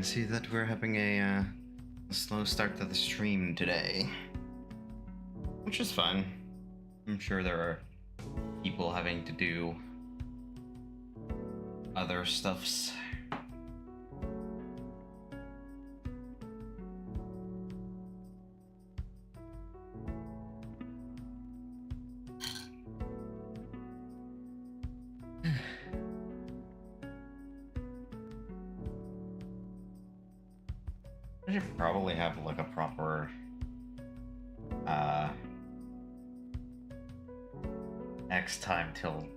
see that we're having a slow start to the stream today, which is fun. I'm sure there are people having to do other stuffs. I should probably have like a proper X time till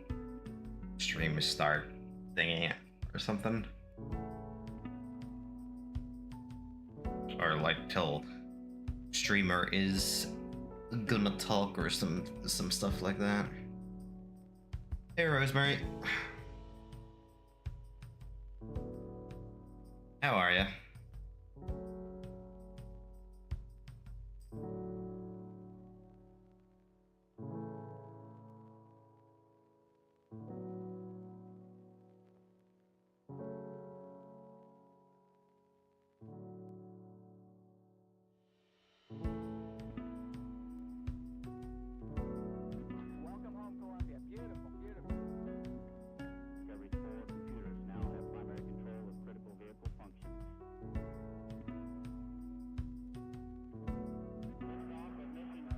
stream start thingy or something, or like till streamer is gonna talk or some stuff like that. Hey Rosemary, how are ya?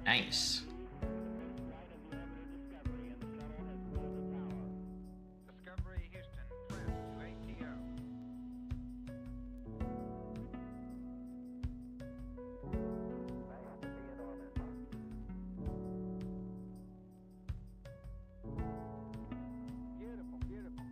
Nice. Discovery Houston, trim to ATO. Beautiful, beautiful.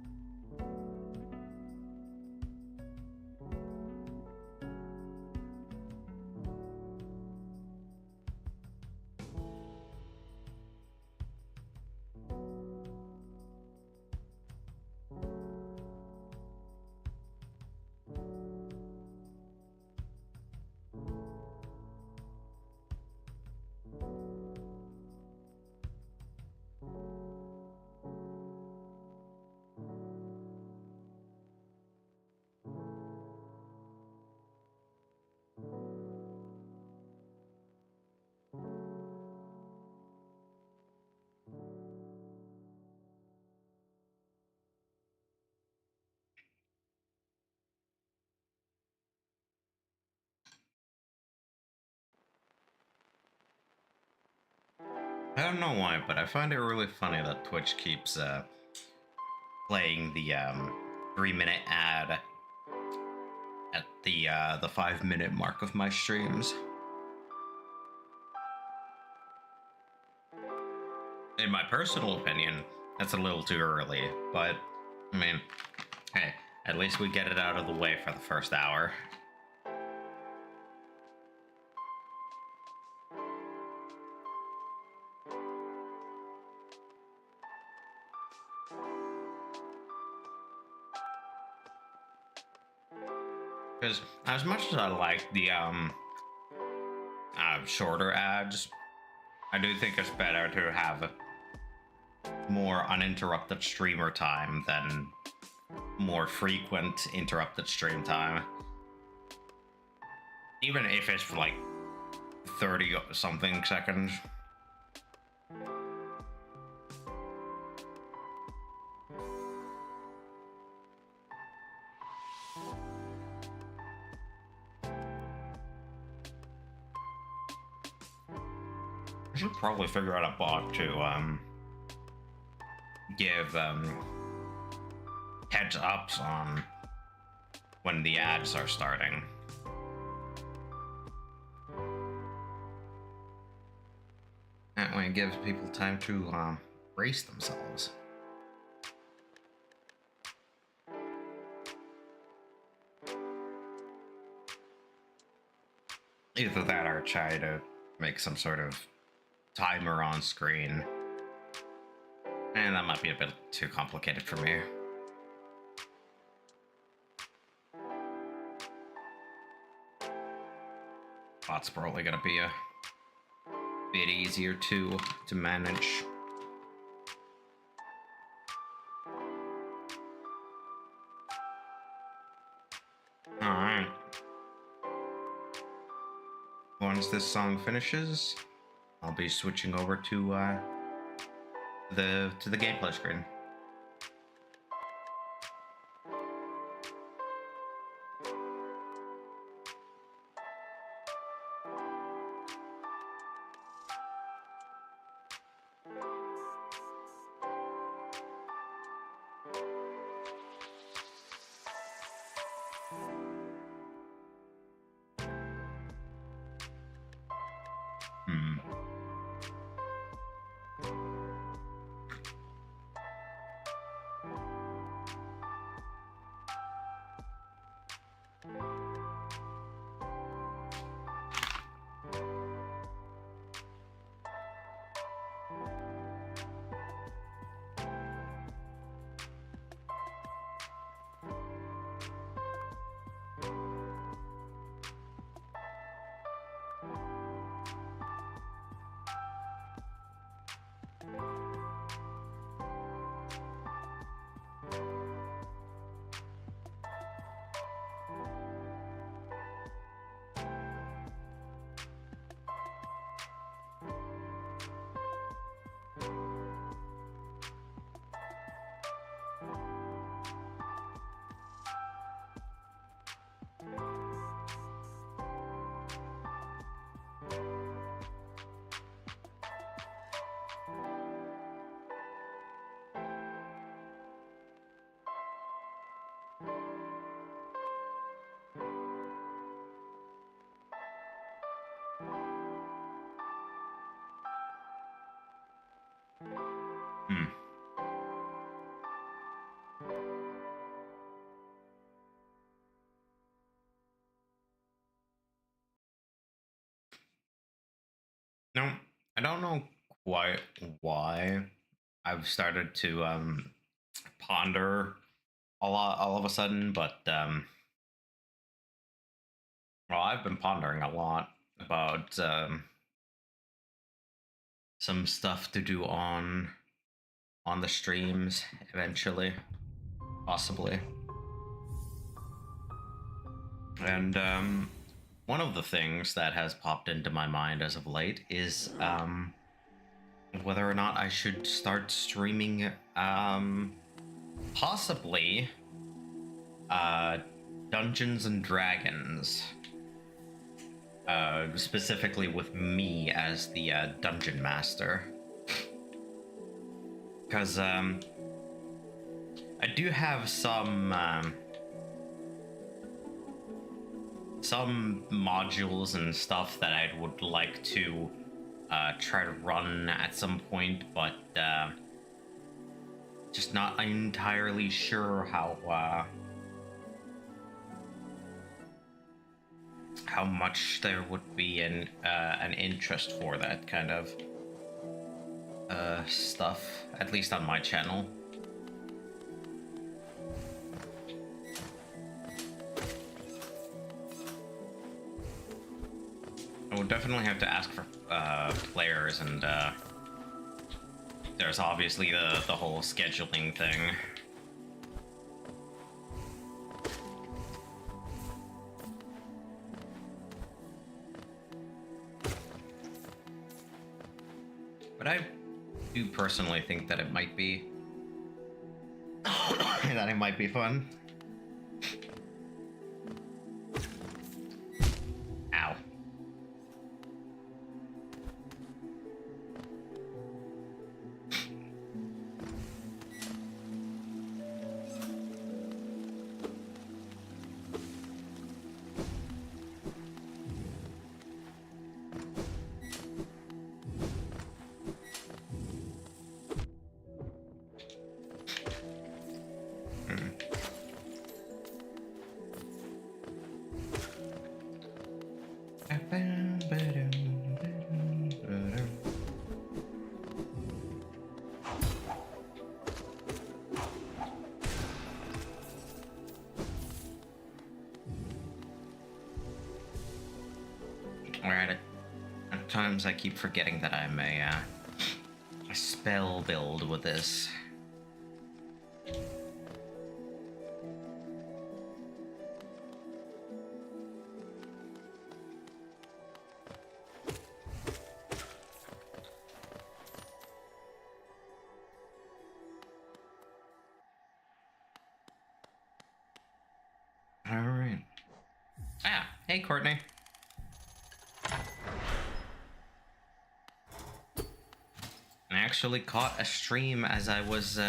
I don't know why, but I find it really funny that Twitch keeps playing the 3-minute ad at the 5-minute mark of my streams. In my personal opinion, that's a little too early, but I mean, hey, at least we get it out of the way for the first hour. Because as much as I like the shorter ads, I do think it's better to have more uninterrupted streamer time than more frequent interrupted stream time. Even if it's for like 30 something seconds. I should probably figure out a bot to give heads ups on when the ads are starting. That way it gives people time to brace themselves. Either that or try to make some sort of timer on screen. And that might be a bit too complicated for me. Bot's probably gonna be a bit easier to manage. Alright. once this song finishes, I'll be switching over to the gameplay screen. Hmm. Hmm. No, I don't know quite why I've started to ponder a lot all of a sudden, but well, I've been pondering a lot about some stuff to do on the streams eventually, possibly. And one of the things that has popped into my mind as of late is whether or not I should start streaming possibly Dungeons and Dragons. Specifically with me as the dungeon master. Because I do have some modules and stuff that I would like to try to run at some point, but just not entirely sure how much there would be an interest for that kind of stuff, at least on my channel. I would definitely have to ask for players, and there's obviously the whole scheduling thing. But I do personally think that it might be that it might be fun. Ow. Alright, at times I keep forgetting that I'm a spell build with this. Ah, hey Courtney. I actually caught a stream as I was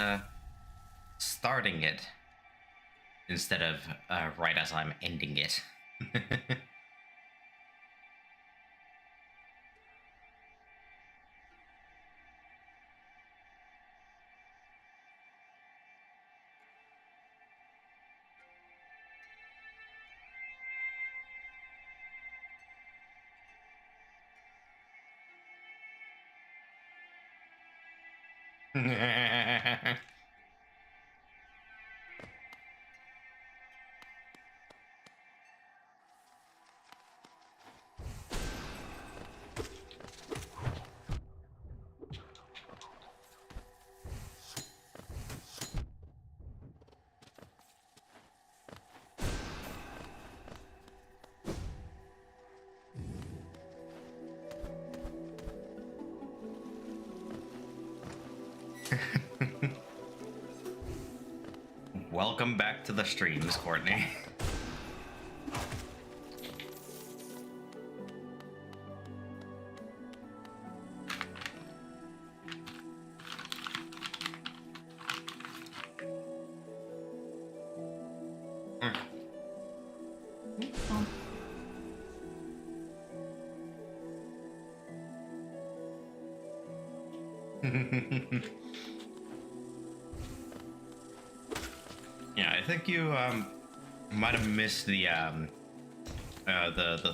starting it instead of right as I'm ending it. Welcome back to the streams, Courtney. Yeah, I think you might have missed the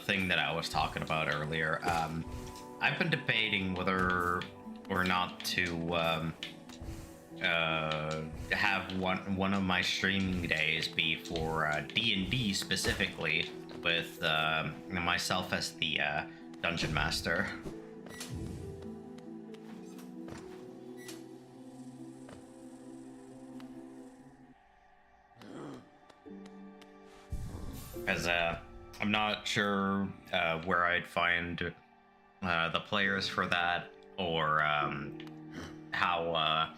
thing that I was talking about earlier. I've been debating whether or not to have one of my streaming days be for D&D specifically, with myself as the dungeon master. Because I'm not sure where I'd find the players for that, or how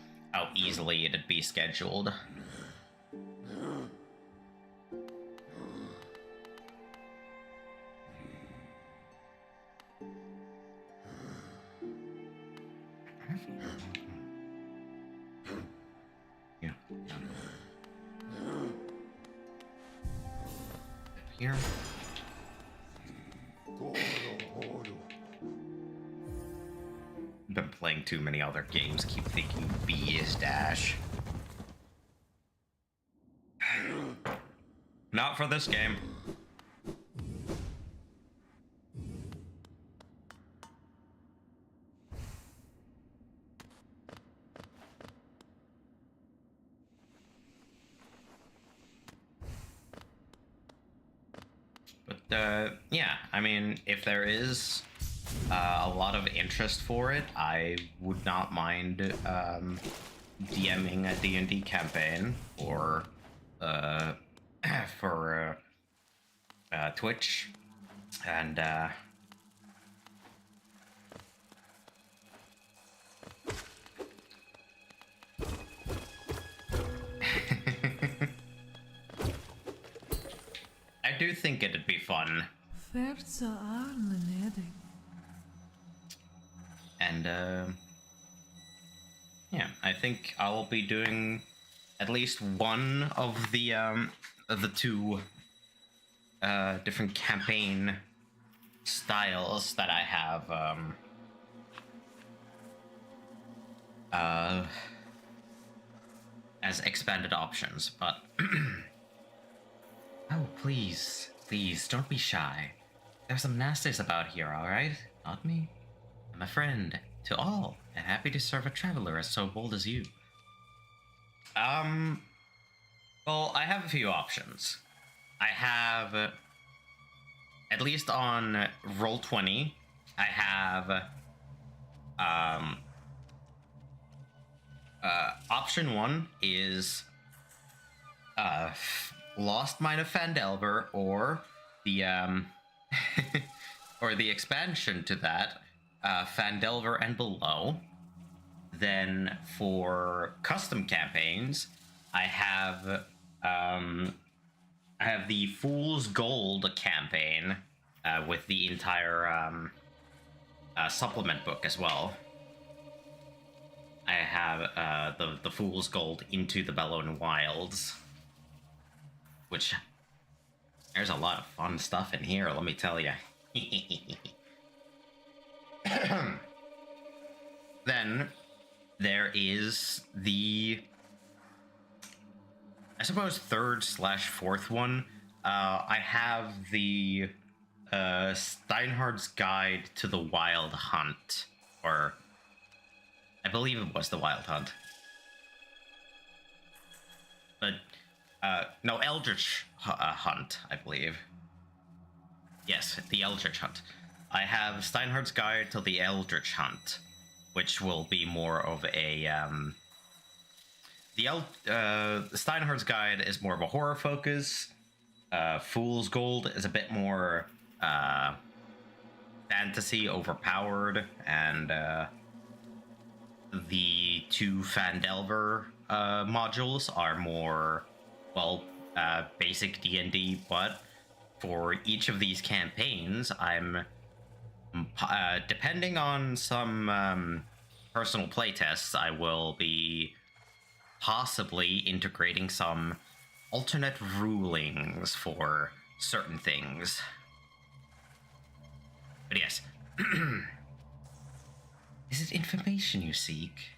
easily it'd be scheduled. Yeah. Here. Been playing too many other games, keep thinking B is dash. Not for this game. But yeah, I mean, if there is a lot of interest for it, I would not mind DMing a D&D campaign or for Twitch, and I do think it'd be fun. And yeah, I think I'll be doing at least one of the two different campaign styles that I have as expanded options, but oh, please, please, don't be shy. There's some nasties about here, alright? Not me. I'm a friend to all, and happy to serve a traveler as so bold as you. Well, I have a few options. I have, at least on Roll20, I have, option 1 is, Lost Mine of Phandelver, or the or the expansion to that, Phandelver and Below. Then for custom campaigns, I have I have the Fool's Gold campaign with the entire supplement book as well. I have the Fool's Gold Into the Bellowing Wilds, which there's a lot of fun stuff in here, let me tell you. Then there is the, I suppose, third/fourth one. I have the Steinhardt's Guide to the Wild Hunt, or I believe it was the Wild Hunt. But no, Eldritch Hunt, I believe. Yes, the Eldritch Hunt. I have Steinhardt's Guide to the Eldritch Hunt, which will be more of a Steinhardt's Guide is more of a horror focus. Fool's Gold is a bit more fantasy overpowered, and the two Fandelver modules are more, well, basic D&D, but for each of these campaigns, I'm depending on some personal playtests, I will be possibly integrating some alternate rulings for certain things. But yes. Is it information you seek?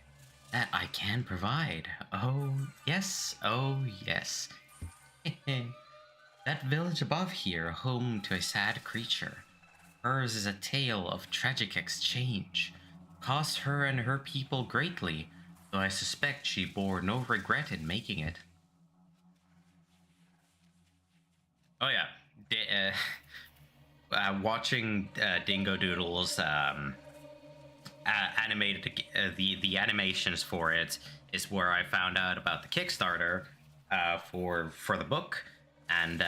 That I can provide. Oh, yes. Oh, yes. That village above here, home to a sad creature. Hers is a tale of tragic exchange. Cost her and her people greatly, though I suspect she bore no regret in making it. Oh yeah, watching Dingo Doodle's animated the animations for it is where I found out about the Kickstarter for the book, and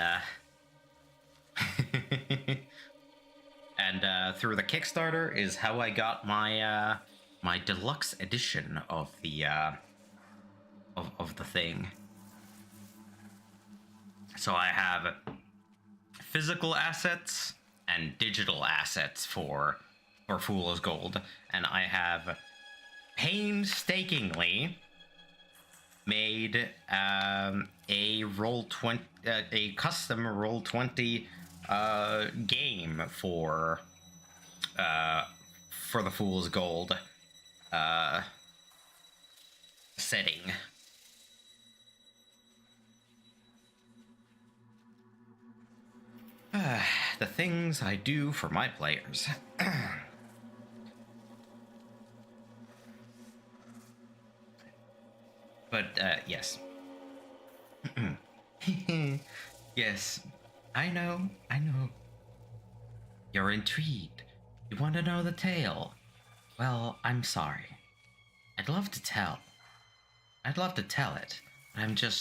and through the Kickstarter is how I got my my deluxe edition of the thing. So I have physical assets and digital assets for Fool's Gold, and I have painstakingly made a a custom Roll20 game for the Fool's Gold setting. The things I do for my players. But, yes. Yes, I know. You're intrigued. You want to know the tale? Well, I'm sorry. I'd love to tell it, but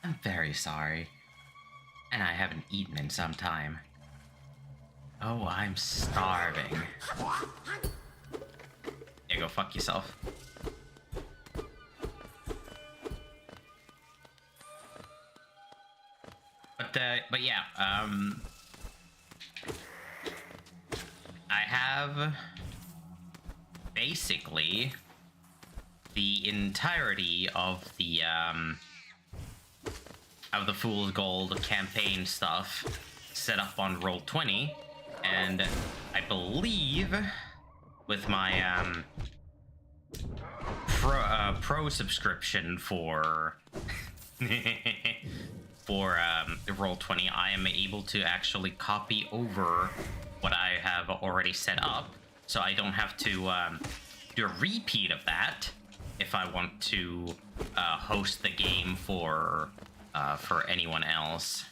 I'm very sorry. And I haven't eaten in some time. Oh, I'm starving. Yeah, go fuck yourself. But yeah, I have basically the entirety of the Fool's Gold campaign stuff set up on Roll20, and I believe with my pro subscription for for Roll20, I am able to actually copy over what I have already set up, so I don't have to do a repeat of that if I want to host the game for anyone else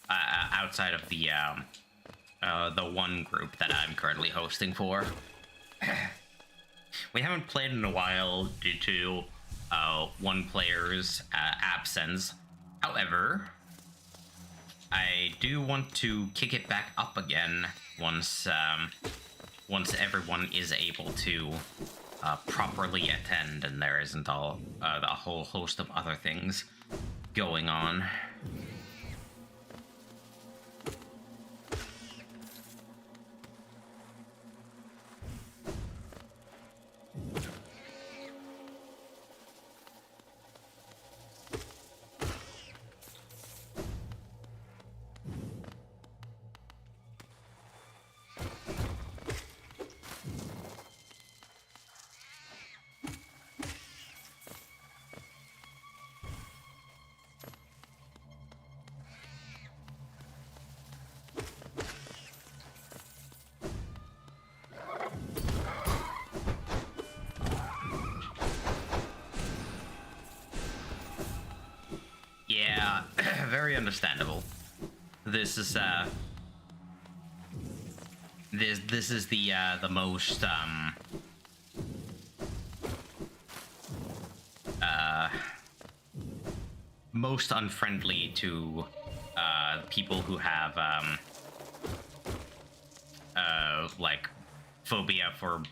outside of the one group that I'm currently hosting for. We haven't played in a while due to one player's absence. However, I do want to kick it back up again once everyone is able to properly attend and there isn't a whole host of other things. going on. Yeah, very understandable. This is this is the most most unfriendly to people who have like phobia for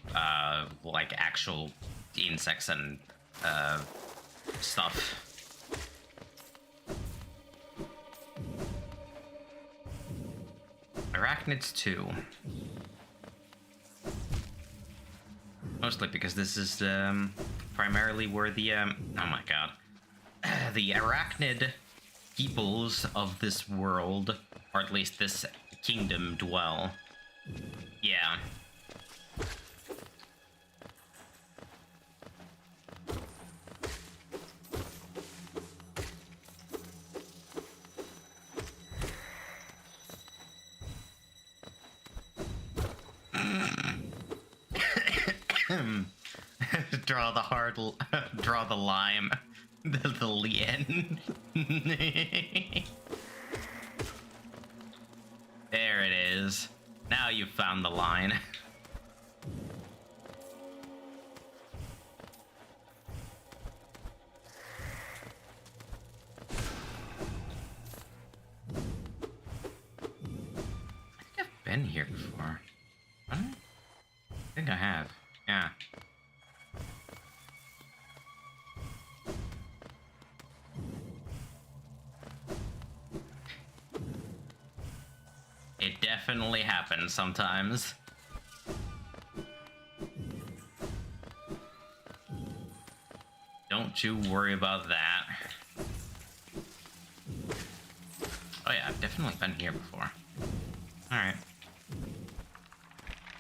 like actual insects and stuff. Arachnids too. Mostly because this is primarily where the oh my god, the arachnid peoples of this world, or at least this kingdom, dwell. Yeah. Draw the lime, the lien. There it is. Now you've found the line. I think I've been here before. Huh? I think I have. Yeah. It definitely happens sometimes. Don't you worry about that. Oh yeah, I've definitely been here before. Alright.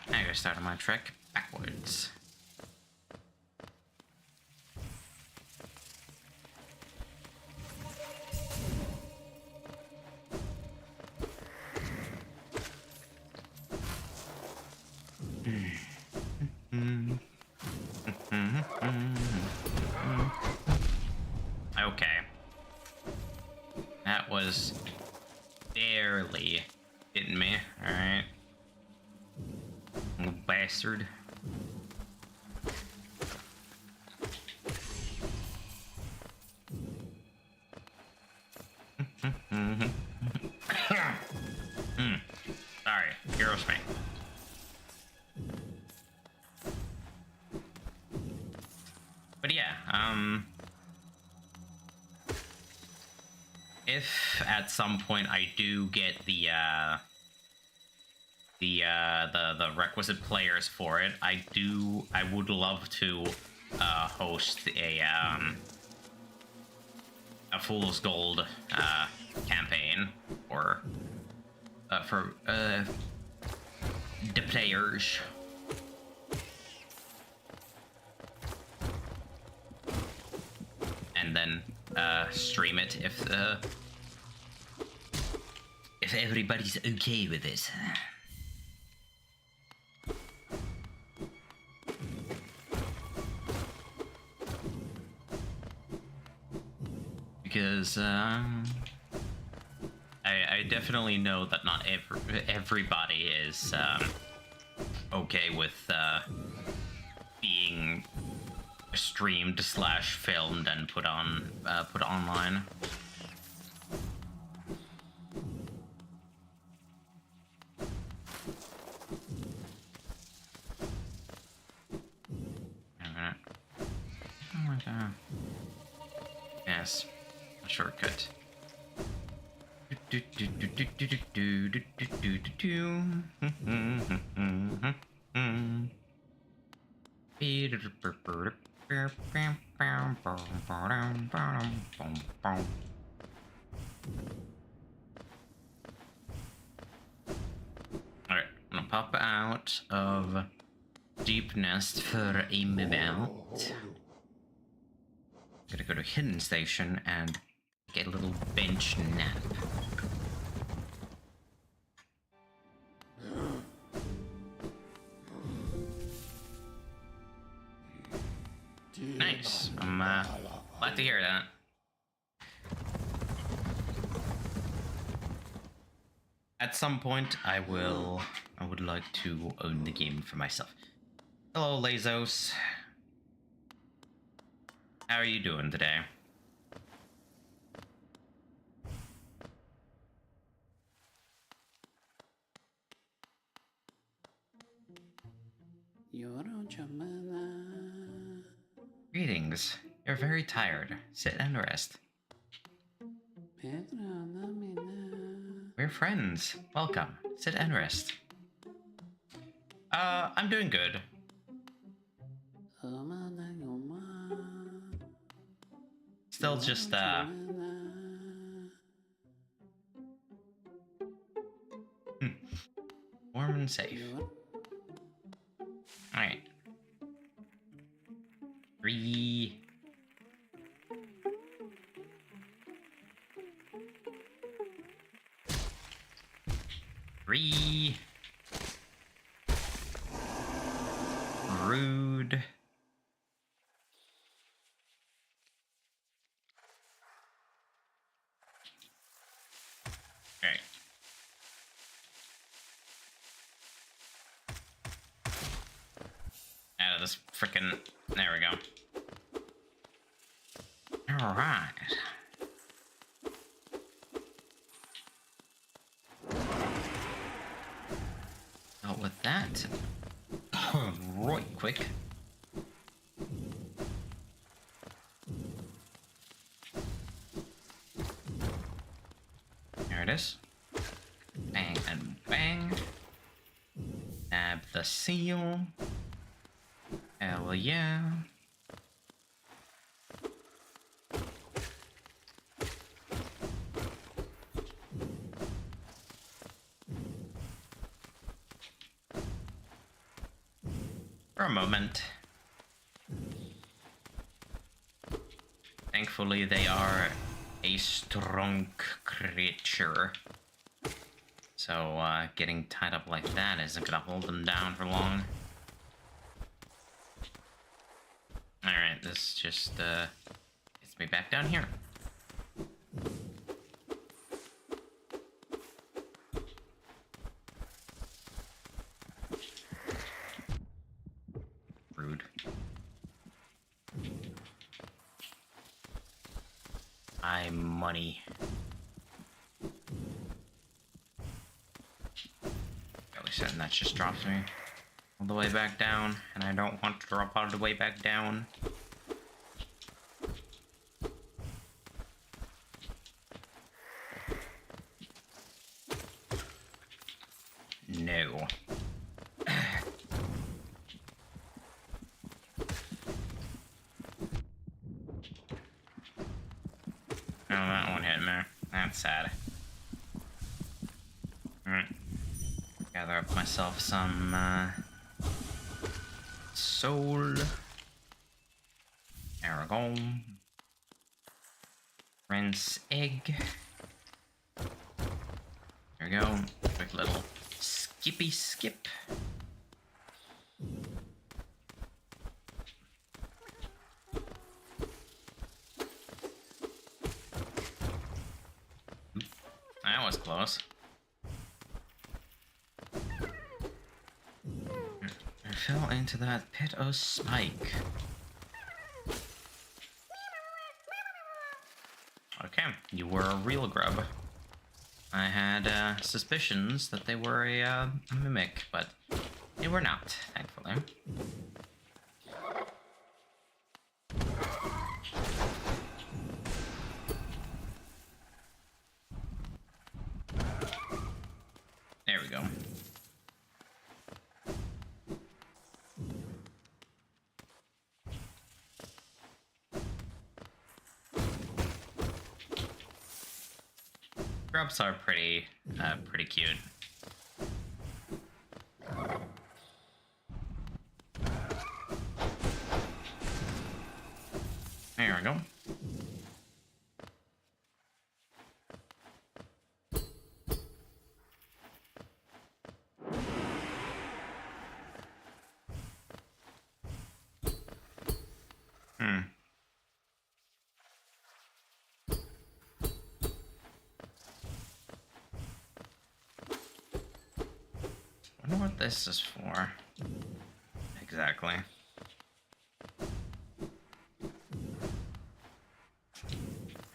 I gotta start on my trek backwards. Okay. That was barely hitting me. Alright. Little bastard. Sorry, heroes me. But yeah, if at some point I do get the requisite players for it, I would love to host a Fool's Gold campaign for the players. And then stream it if everybody's okay with it. Because I definitely know that not everybody is okay with being streamed / filmed and put online. Oh my god. Yes. A shortcut. Alright, I'm gonna pop out of Deep Nest for a minute. Gotta go to Hidden Station and get a little bench nap. Nice. I'm glad to hear that. At some point, I would like to own the game for myself. Hello, Lazos. How are you doing today? Greetings. You're very tired. Sit and rest. We're friends. Welcome. Sit and rest. I'm doing good. Still just, warm and safe. Alright. 3. 3. Rude. Alright. Out of this frickin'. There we go. Alright. Dealt with that. Right quick. There it is. Bang and bang. Nab the seal. Hell yeah. For a moment. Thankfully, they are a strong creature. So, getting tied up like that isn't gonna hold them down for long. Alright, this just, gets me back down here. Rude. Money. Really certain that just drops me all the way back down, and I don't want to drop all the way back down. No. Oh, that one hit me. That's sad. Alright. Gather up myself some, soul. Aragon. Rinse egg. There we go. Quick little skippy skip. That was close. I fell into that pit of spike. Okay, you were a real grub. I had suspicions that they were a mimic, but they were not, thankfully. Grubs are pretty cute. There we go. I wonder what this is for. Exactly.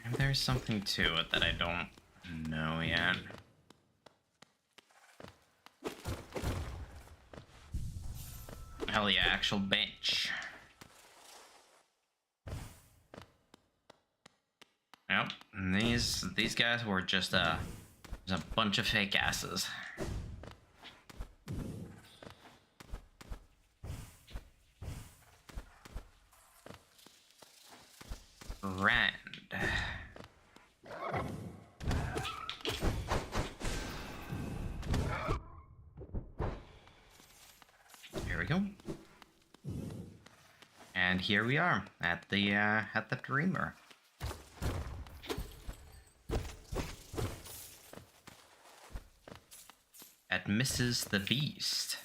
And there's something to it that I don't know yet. Hell yeah, actual bench. Yep, and these guys were just a bunch of fake asses. Grand. Here we go. And here we are at the Dreamer. At Mrs. the Beast.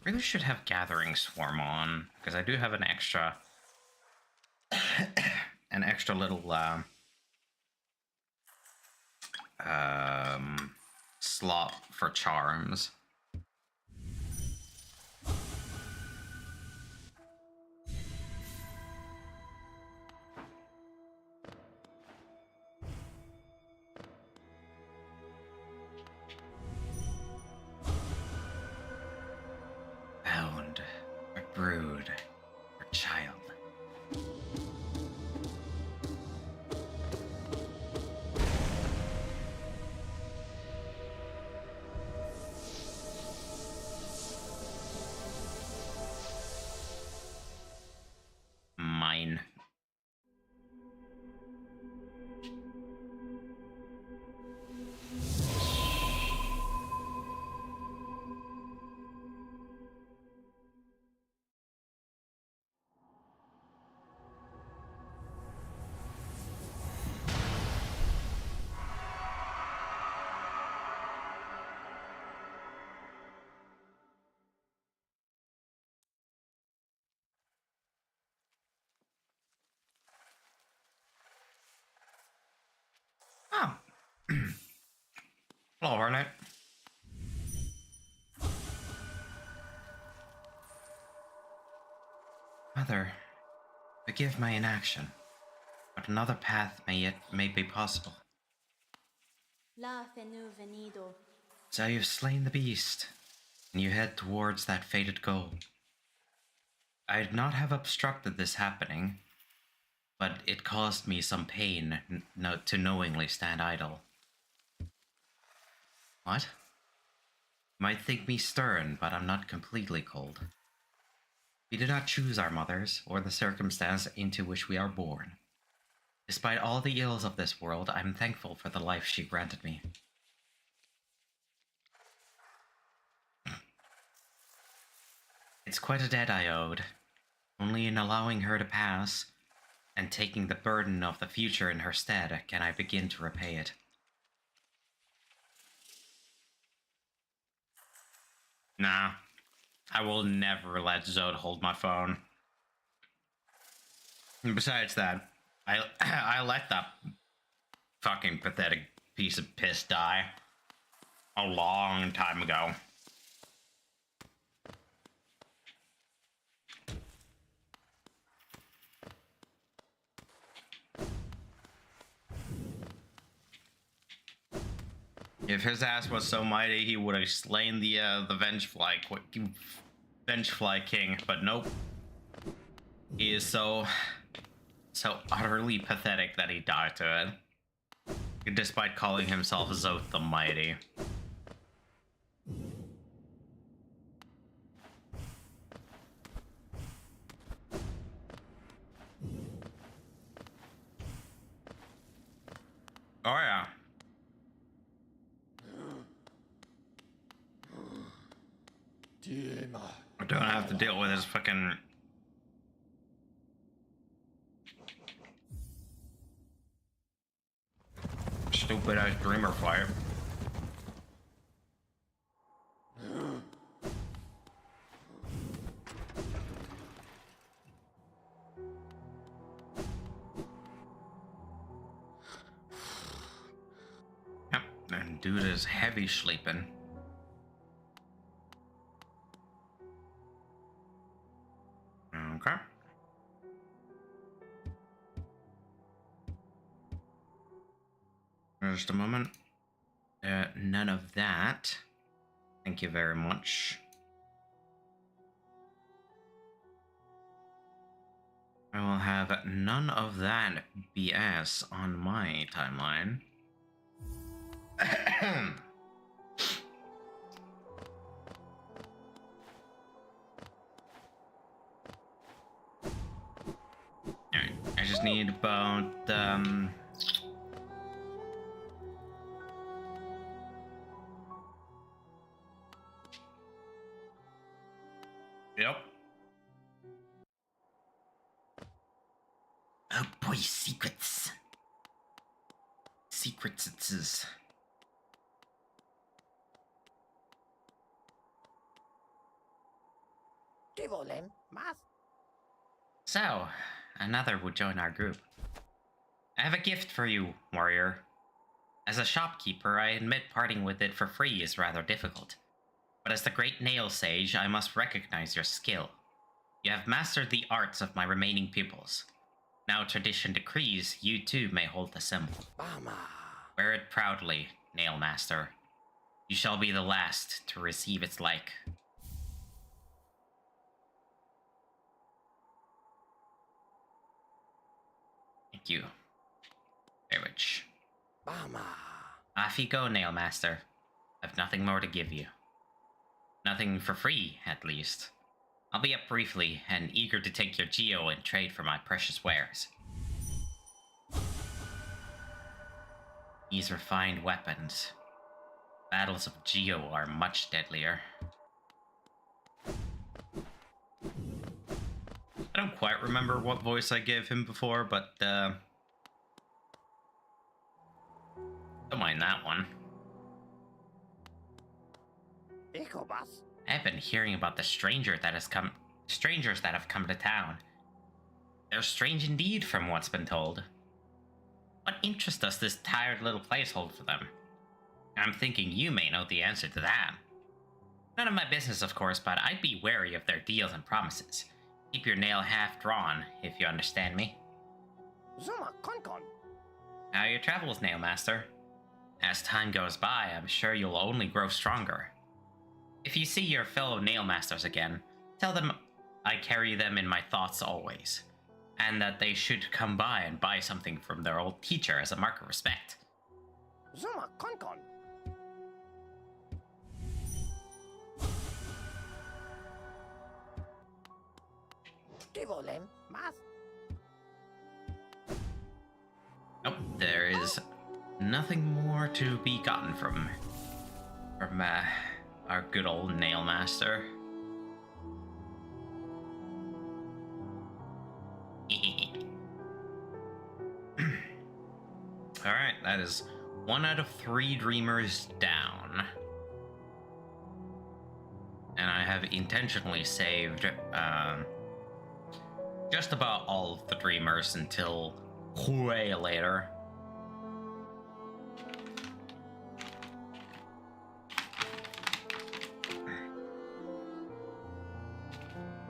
Really should have Gathering Swarm on, because I do have an extra little slot for charms. Bound, or brood, or child. Mine. Oh. Hello, Hornet. Mother, forgive my inaction, but another path may be possible. La fenu venido. So you've slain the beast, and you head towards that fated goal. I'd not have obstructed this happening, but it caused me some pain to knowingly stand idle. What? You might think me stern, but I'm not completely cold. We did not choose our mothers, or the circumstance into which we are born. Despite all the ills of this world, I'm thankful for the life she granted me. It's quite a debt I owed. Only in allowing her to pass, and taking the burden of the future in her stead, can I begin to repay it. Nah, I will never let Zod hold my phone. And besides that, I let that fucking pathetic piece of piss die a long time ago. If his ass was so mighty, he would have slain the Vengefly King, but nope. He is so utterly pathetic that he died to it, despite calling himself Zoth the Mighty. Oh yeah. I don't have to deal with his fucking stupid ass dreamer fight. Yep, and dude is heavy sleeping. Okay. Just a moment. None of that. Thank you very much. I will have none of that BS on my timeline. Alright, I just need about, Yep. Oh boy, secrets. Secrets it is. So, another would join our group. I have a gift for you, warrior. As a shopkeeper, I admit parting with it for free is rather difficult. But as the great nail sage, I must recognize your skill. You have mastered the arts of my remaining pupils. Now tradition decrees, you too may hold the symbol. Wear it proudly, Nail Master. You shall be the last to receive its like. Thank you. Very rich. Off you go, Nail Master. I've nothing more to give you. Nothing for free, at least. I'll be up briefly, and eager to take your geo and trade for my precious wares. These refined weapons. Battles of geo are much deadlier. I don't quite remember what voice I gave him before, but, don't mind that one. I've been hearing about the strangers that have come to town. They're strange indeed from what's been told. What interest does this tired little place hold for them? I'm thinking you may know the answer to that. None of my business, of course, but I'd be wary of their deals and promises. Keep your nail half drawn, if you understand me. How are your travels, Nail Master? As time goes by, I'm sure you'll only grow stronger. If you see your fellow Nail Masters again, tell them I carry them in my thoughts always, and that they should come by and buy something from their old teacher as a mark of respect. Nope, there is nothing more to be gotten from our good old Nail Master. Alright, that is 1 out of 3 dreamers down. And I have intentionally saved just about all of the dreamers until way later.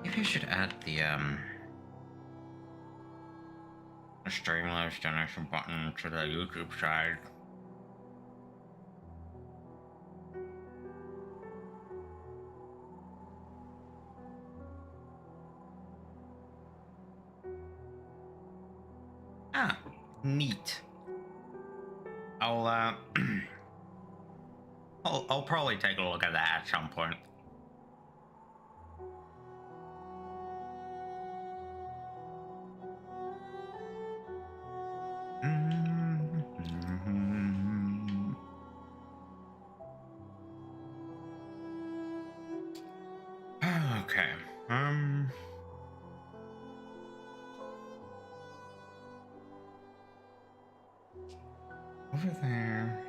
Maybe I should add the Streamlabs donation button to the YouTube side. Ah, neat. I'll I'll probably take a look at that at some point. over there.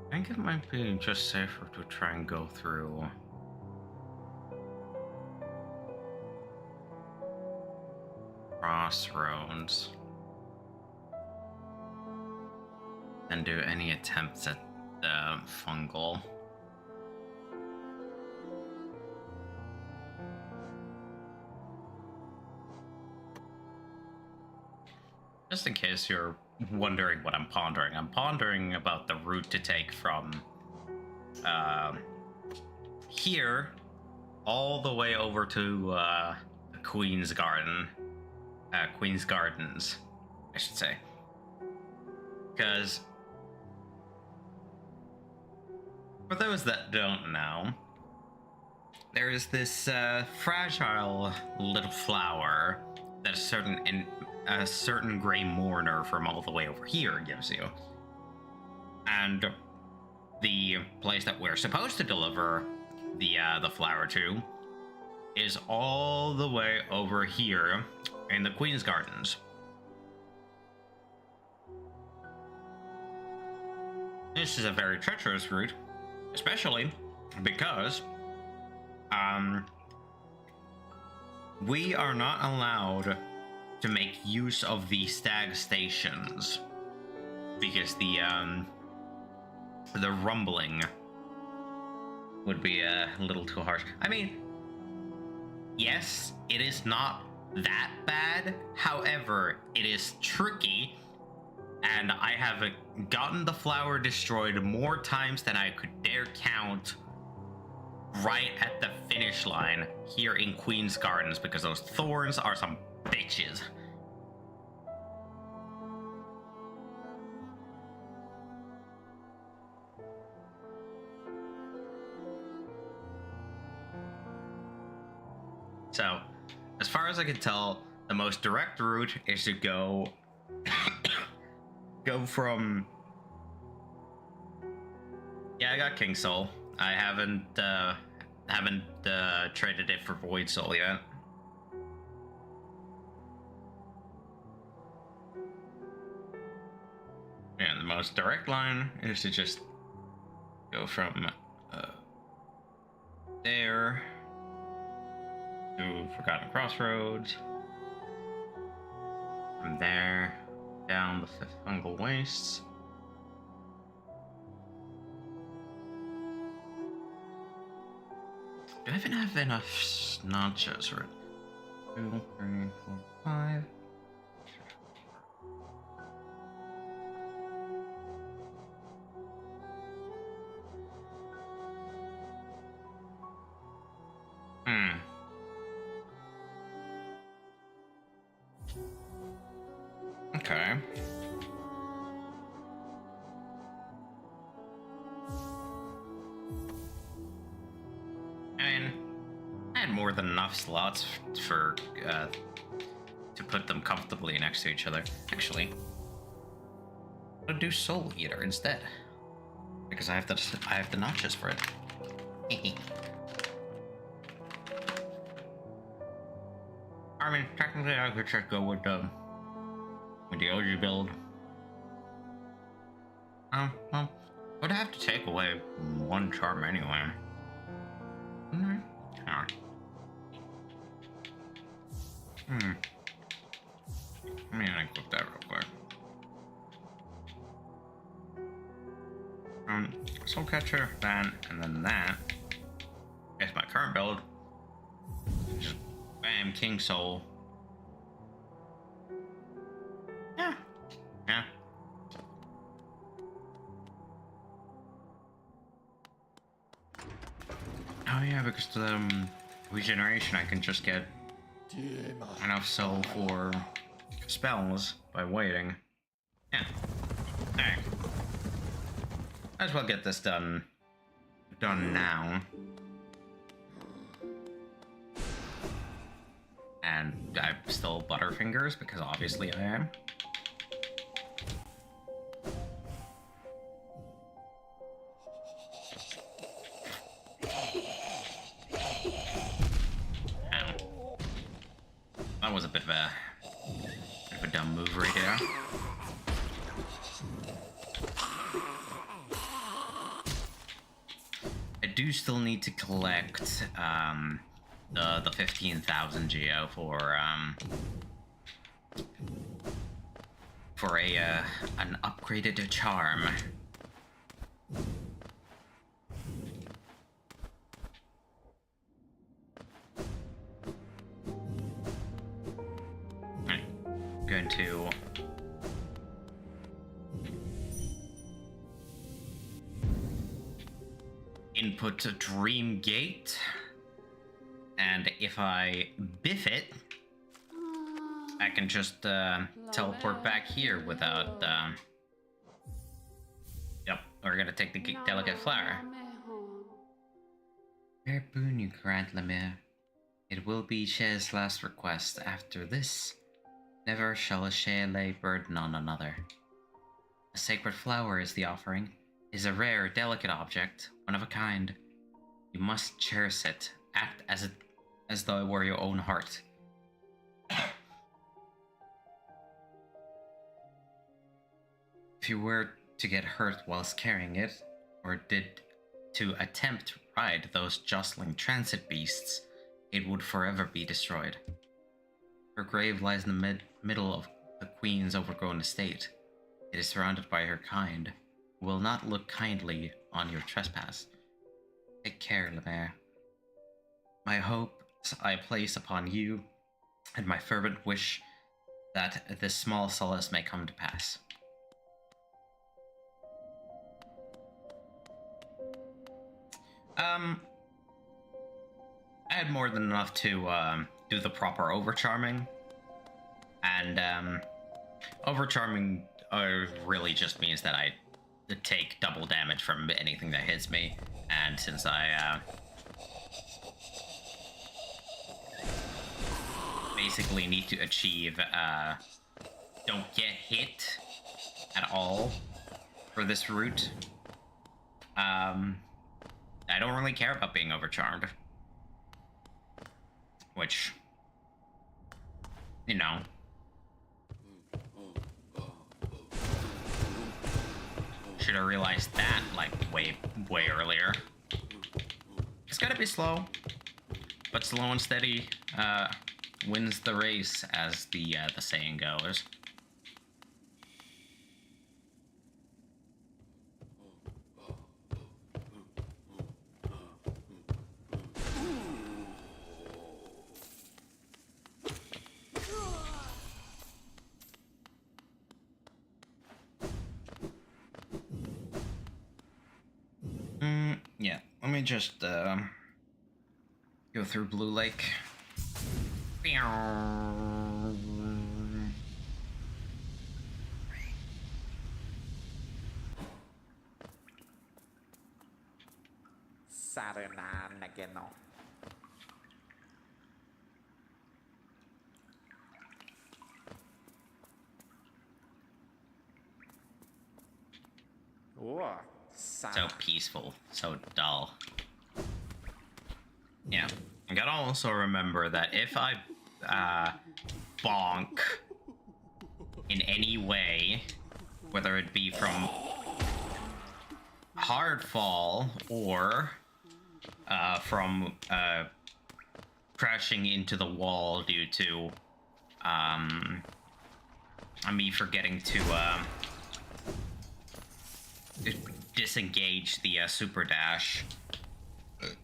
I think it might be just safer to try and go through crossroads than do any attempts at the fungal. Just in case you're wondering what I'm pondering about the route to take from here all the way over to Queen's Gardens, I should say. Because for those that don't know, there is this fragile little flower that a certain Grey Mourner from all the way over here gives you. And the place that we're supposed to deliver the flower to is all the way over here in the Queen's Gardens. This is a very treacherous route, especially because we are not allowed to make use of the stag stations because the rumbling would be a little too harsh. I mean, yes, it is not that bad. However, it is tricky, and I have gotten the flower destroyed more times than I could dare count right at the finish line here in Queen's Gardens because those thorns are some bitches. So, as far as I can tell, the most direct route is to go from. Yeah, I got King Soul. I haven't traded it for Void Soul yet. And the most direct line is to just go from there to Forgotten Crossroads. From there down the Fifth Fungal Wastes. Do I even have enough snatches? 2, 3, 4, 5. Okay. I mean, I had more than enough slots for to put them comfortably next to each other. Actually, I'll do Soul Eater instead because I have the notches for it. I mean, technically, I could just go with the OG build. Well, would have to take away one charm anyway. Yeah. Let me equip that real quick. Soul Catcher, that, and then that. It's my current build. Just bam, King Soul. Yeah. Yeah. Oh yeah, because the regeneration, I can just get enough soul for spells by waiting. Yeah. Alright. Might as well get this done now. And I'm still Butterfingers, because obviously I am. Ow. That was a bit of a dumb move right there. I do still need to collect the 15,000 geo for an upgraded charm. I'm going to input a Dream Gate, and if I biff it, I can just teleport back here without. Yep, we're gonna take the delicate flower. Fair boon you grant, Lemire. It will be She's last request. After this, never shall a She lay burden on another. A sacred flower is the offering. It is a rare, delicate object, one of a kind. You must cherish it. Act as though it were your own heart. If you were to get hurt whilst carrying it, or did to attempt to ride those jostling transit beasts, it would forever be destroyed. Her grave lies in the middle of the Queen's overgrown estate. It is surrounded by her kind, who will not look kindly on your trespass. Take care, Lemire. My hopes I place upon you, and my fervent wish that this small solace may come to pass. I had more than enough to do the proper overcharming, and overcharming really just means that I take double damage from anything that hits me, and since I basically need to achieve don't get hit at all for this route, I don't really care about being overcharmed. Which, you know. Should have realized that, like, way earlier. It's gotta be slow. But slow and steady wins the race, as the saying goes. Yeah, let me just go through Blue Lake. Saranageno. So peaceful, so dull. Yeah, I gotta also remember that if I bonk in any way, whether it be from hard fall or from crashing into the wall due to me forgetting to disengage the super dash,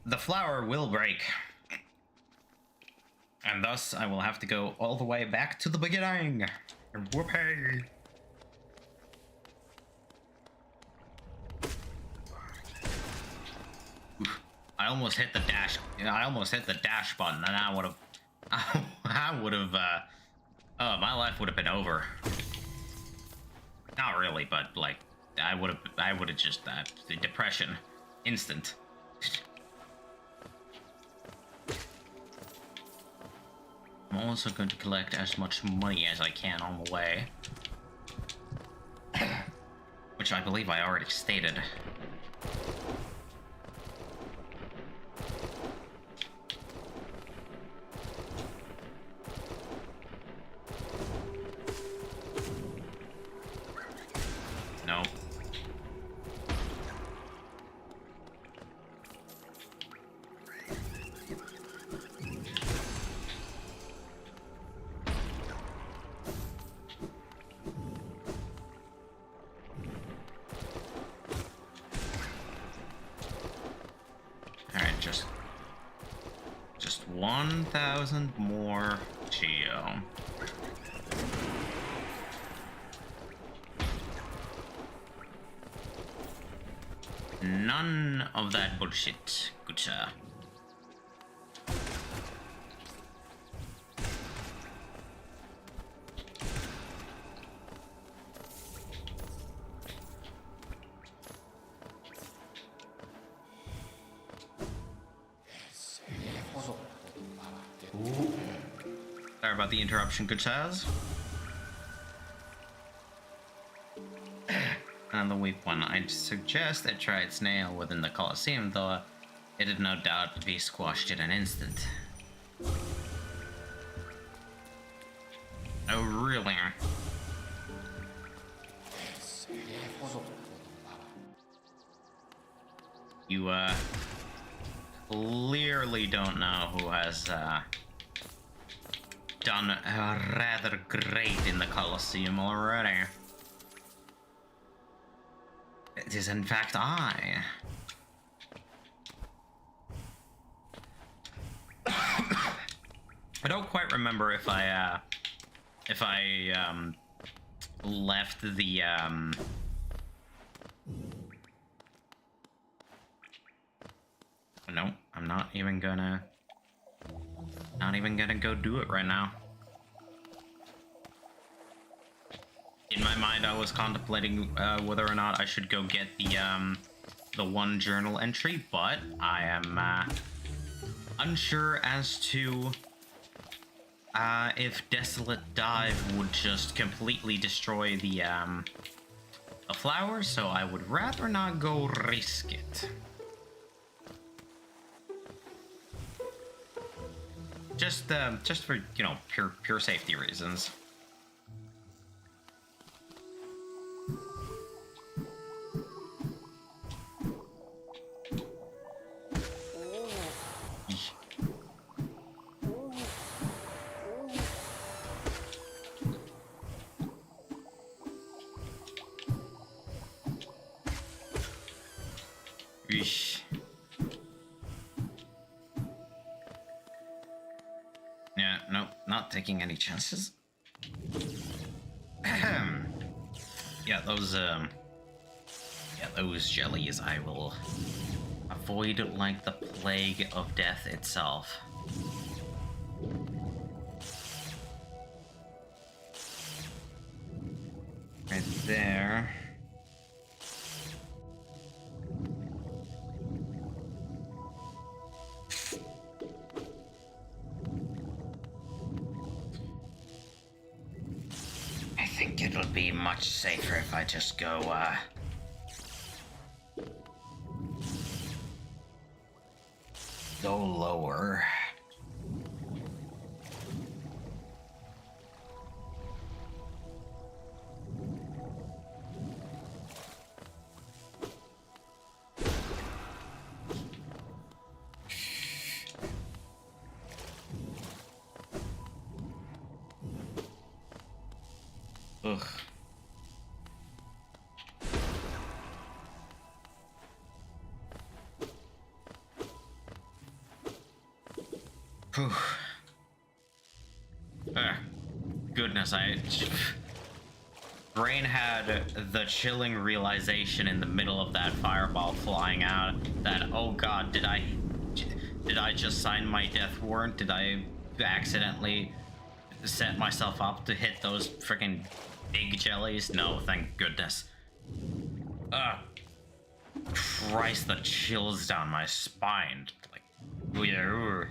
the flower will break, and thus I will have to go all the way back to the beginning. Whoopee! I almost hit the dash. I almost hit the dash button, and I would have. I would have. My life would have been over. Not really, but like I would have just the depression, instant. I'm also going to collect as much money as I can on the way, which I believe I already stated. No. Alright, just 1,000 more geo. None of that bullshit, good sir. Sorry about the interruption, good sirs. Another weak one. I'd suggest a tried snail within the Colosseum, though it had no doubt be squashed in an instant. Oh, really? You, clearly don't know who has, done rather great in the Colosseum already. It is in fact I. I don't quite remember if I left the no, I'm not even gonna go do it right now. In my mind, I was contemplating whether or not I should go get the one journal entry, but I am unsure as to if Desolate Dive would just completely destroy the flower, so I would rather not go risk it. Just for, you know, pure safety reasons. Eesh. Yeah, nope, not taking any chances. Yeah, those jellies I will avoid like the plague of death itself. Right there. I think it'll be much safer if I just go, go lower. Ugh. Whew. Goodness, Brain had the chilling realization in the middle of that fireball flying out that, oh god, did I just sign my death warrant? Did I accidentally set myself up to hit those freaking big jellies? No, thank goodness. Ugh. Christ, the chills down my spine. Like, yeah.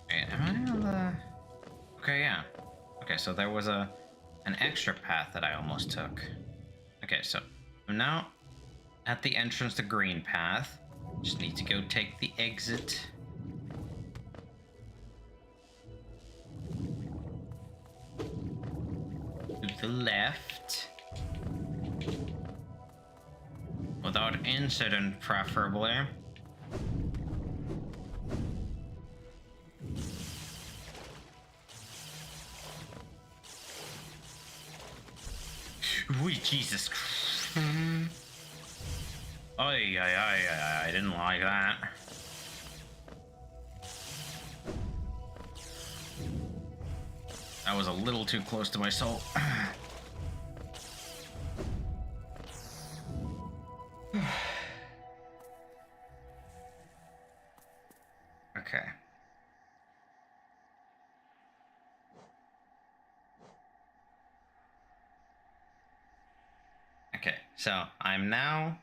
Wait, am I on the... Okay, yeah. Okay, so there was an extra path that I almost took. Okay, so I'm now at the entrance to Green Path. Just need to go take the exit. To the left. Without incident, preferably. Wee, Jesus Christ. I didn't like that. That was a little too close to my soul. Okay. Okay, so I'm now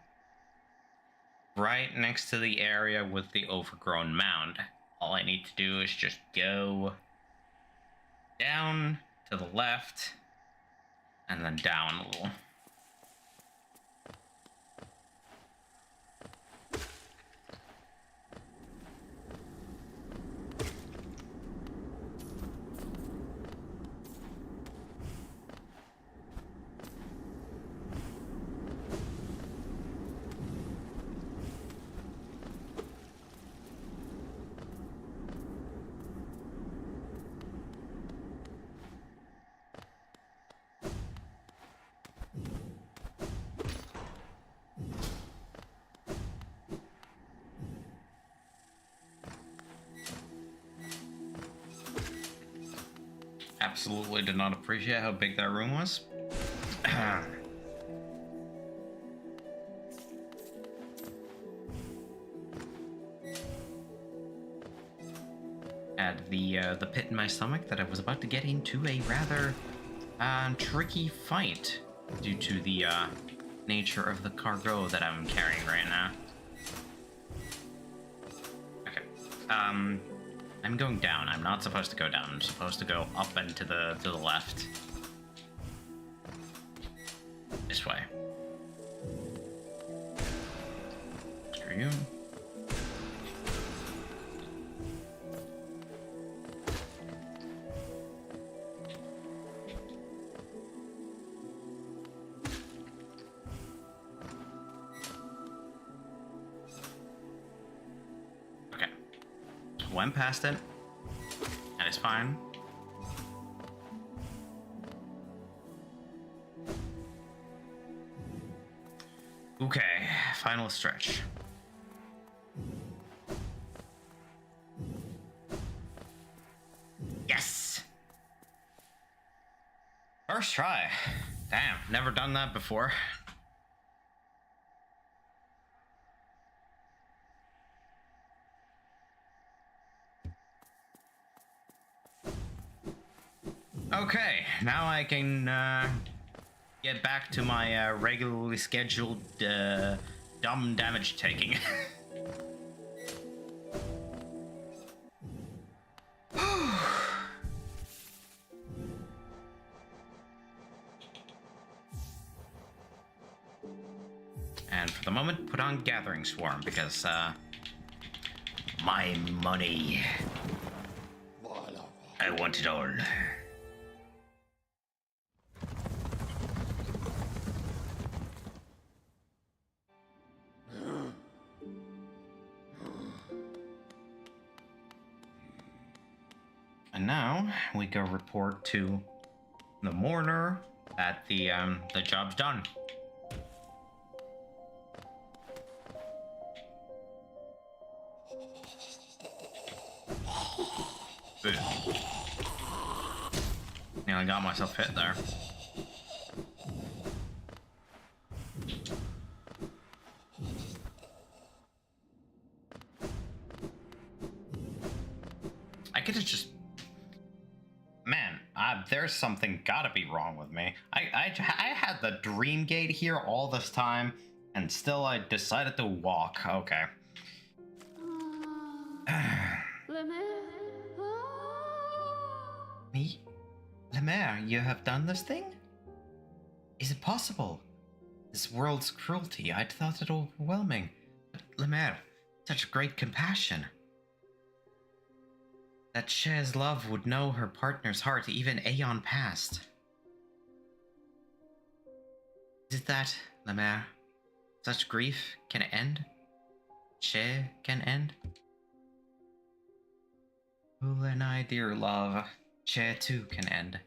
right next to the area with the overgrown mound. All I need to do is just go down to the left and then down a little. Absolutely did not appreciate how big that room was. Had the pit in my stomach that I was about to get into a rather tricky fight due to the nature of the cargo that I'm carrying right now. Okay. I'm going down. I'm not supposed to go down. I'm supposed to go up and to the left. This way. Screw you. Okay. Went past it. That is fine. Okay, final stretch. Yes! First try. Damn, never done that before. Okay, now I can get back to my regularly scheduled dumb damage taking. And for the moment, put on Gathering Swarm because my money. I want it all. And now we go report to the mourner that the job's done. Good. Nearly got myself hit there. There's something gotta be wrong with me. I had the dream gate here all this time, and still I decided to walk. Okay. Me? Lemaire, you have done this thing? Is it possible? This world's cruelty, I'd thought it overwhelming. But Lemaire, such great compassion. That Cher's love would know her partner's heart even aeon past. Is it that, Lemaire? Such grief can end? Cher can end? Who and I, dear love, Cher too can end.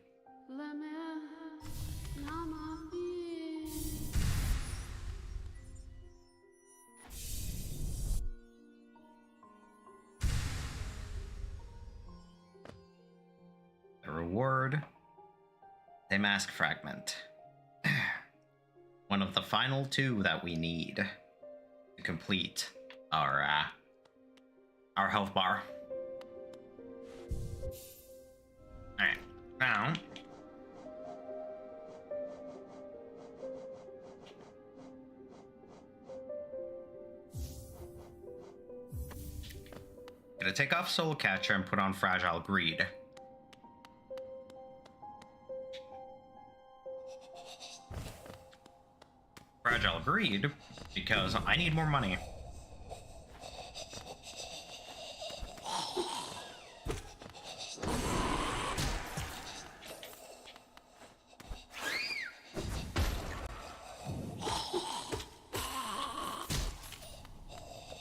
The reward, the mask fragment. One of the final 2 that we need to complete our health bar. Alright, now gonna take off Soul Catcher and put on Fragile Greed. Fragile Greed because I need more money.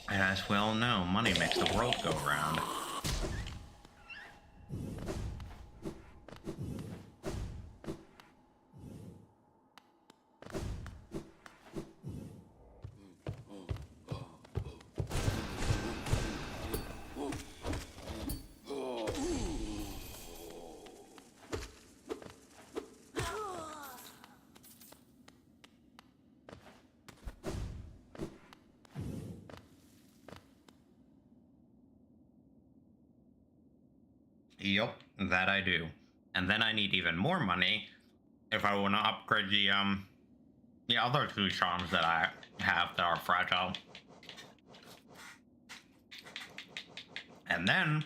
And as we all know, money makes the world go round. Yup, that I do. And then I need even more money if I want to upgrade the other 2 charms that I have that are fragile. And then,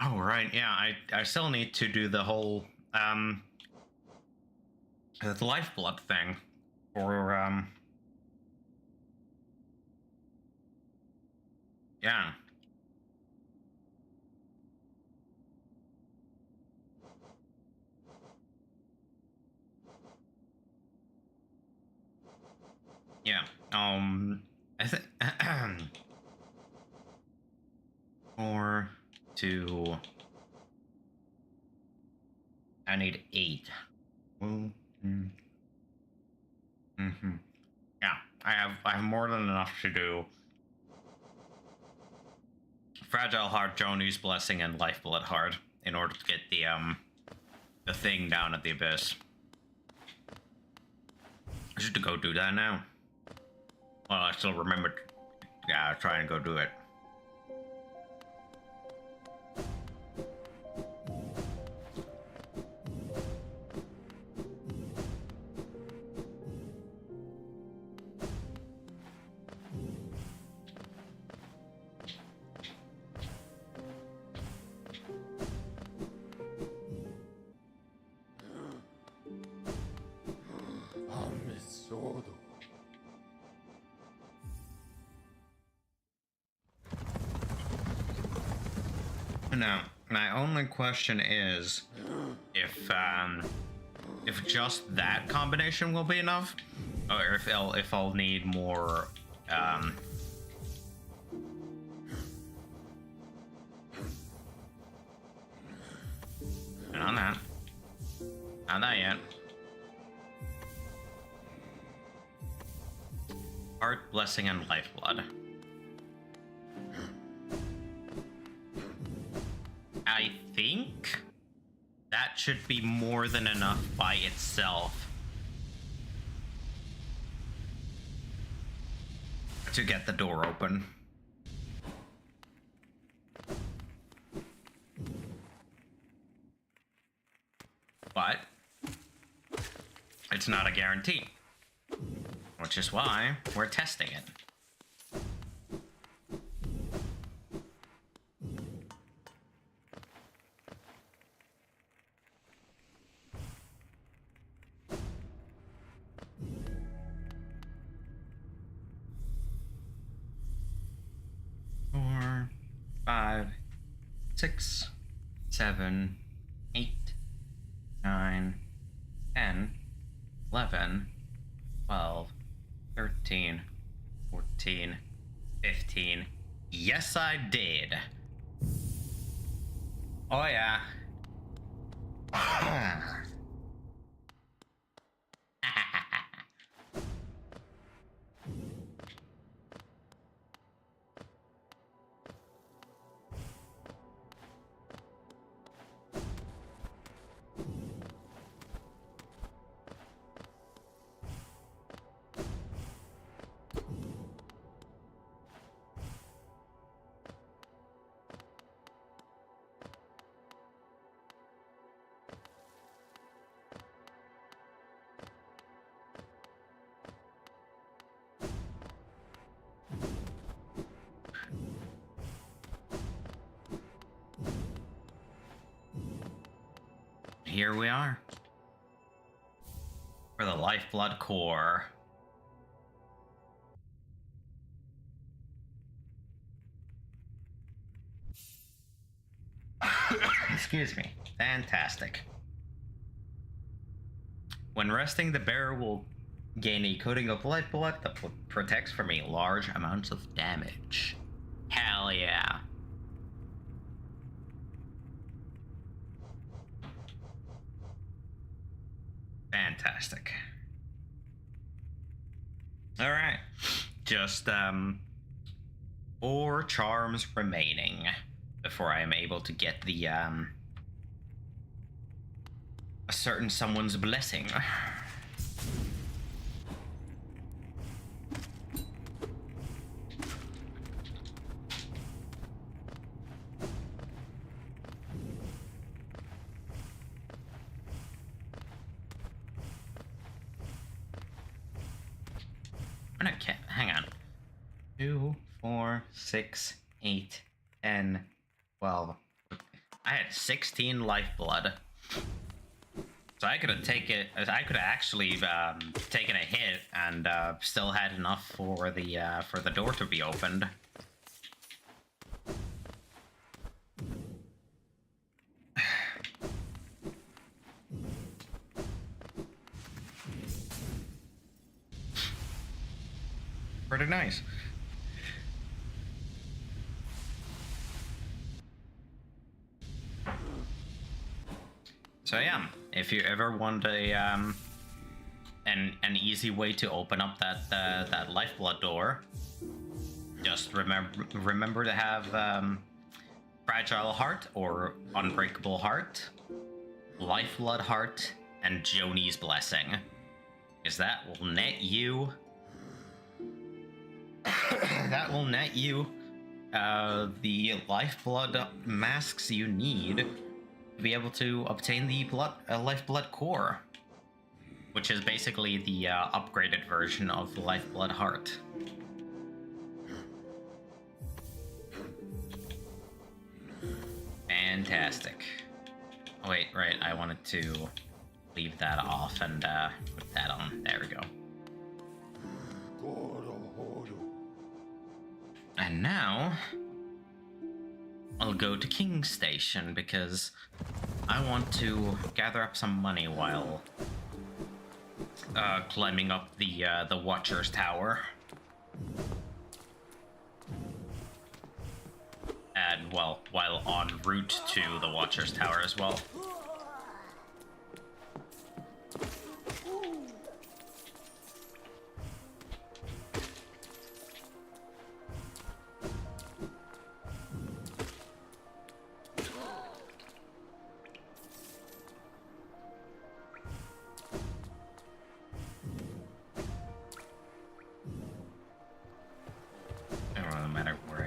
oh right, yeah, I still need to do the whole the lifeblood thing for yeah. Yeah, I think 4, 2. I need 8. Mm-hmm. Yeah, I have more than enough to do Fragile Heart, Joni's Blessing, and Lifeblood Heart in order to get the thing down at the abyss. I should go do that now. Well, I still remember. Yeah, try and go do it. Now, my only question is if just that combination will be enough, or if I'll need more and on that. Not that yet. Heart, Blessing, and Lifeblood. I think that should be more than enough by itself to get the door open. but it's not a guarantee, which is why we're testing it. Four, 5, 6, 7, 8, 9, 10, 11, 12, 13, 14, 15. Yes, I did. Oh, yeah. Here we are. For the Lifeblood Core. Excuse me. Fantastic. When resting, the bearer will gain a coating of lifeblood that protects from a large amounts of damage. Hell yeah. Fantastic. Alright. Just 4 charms remaining before I am able to get the a certain someone's blessing. Okay, hang on. 2, 4, 6, 8, 10, 12. I had 16 lifeblood. So I could have taken. I could have actually taken a hit and still had enough for the door to be opened. Pretty nice. So yeah, if you ever want a an easy way to open up that lifeblood door, just remember to have fragile heart or unbreakable heart, lifeblood heart, and Joni's blessing, because that will net you. That will net you the lifeblood masks you need to be able to obtain the lifeblood core, which is basically the upgraded version of the lifeblood heart. Fantastic. Oh wait, right, I wanted to leave that off and put that on. There we go. And now I'll go to King's Station because I want to gather up some money while climbing up the Watcher's Tower. And well, while en route to the Watcher's Tower as well.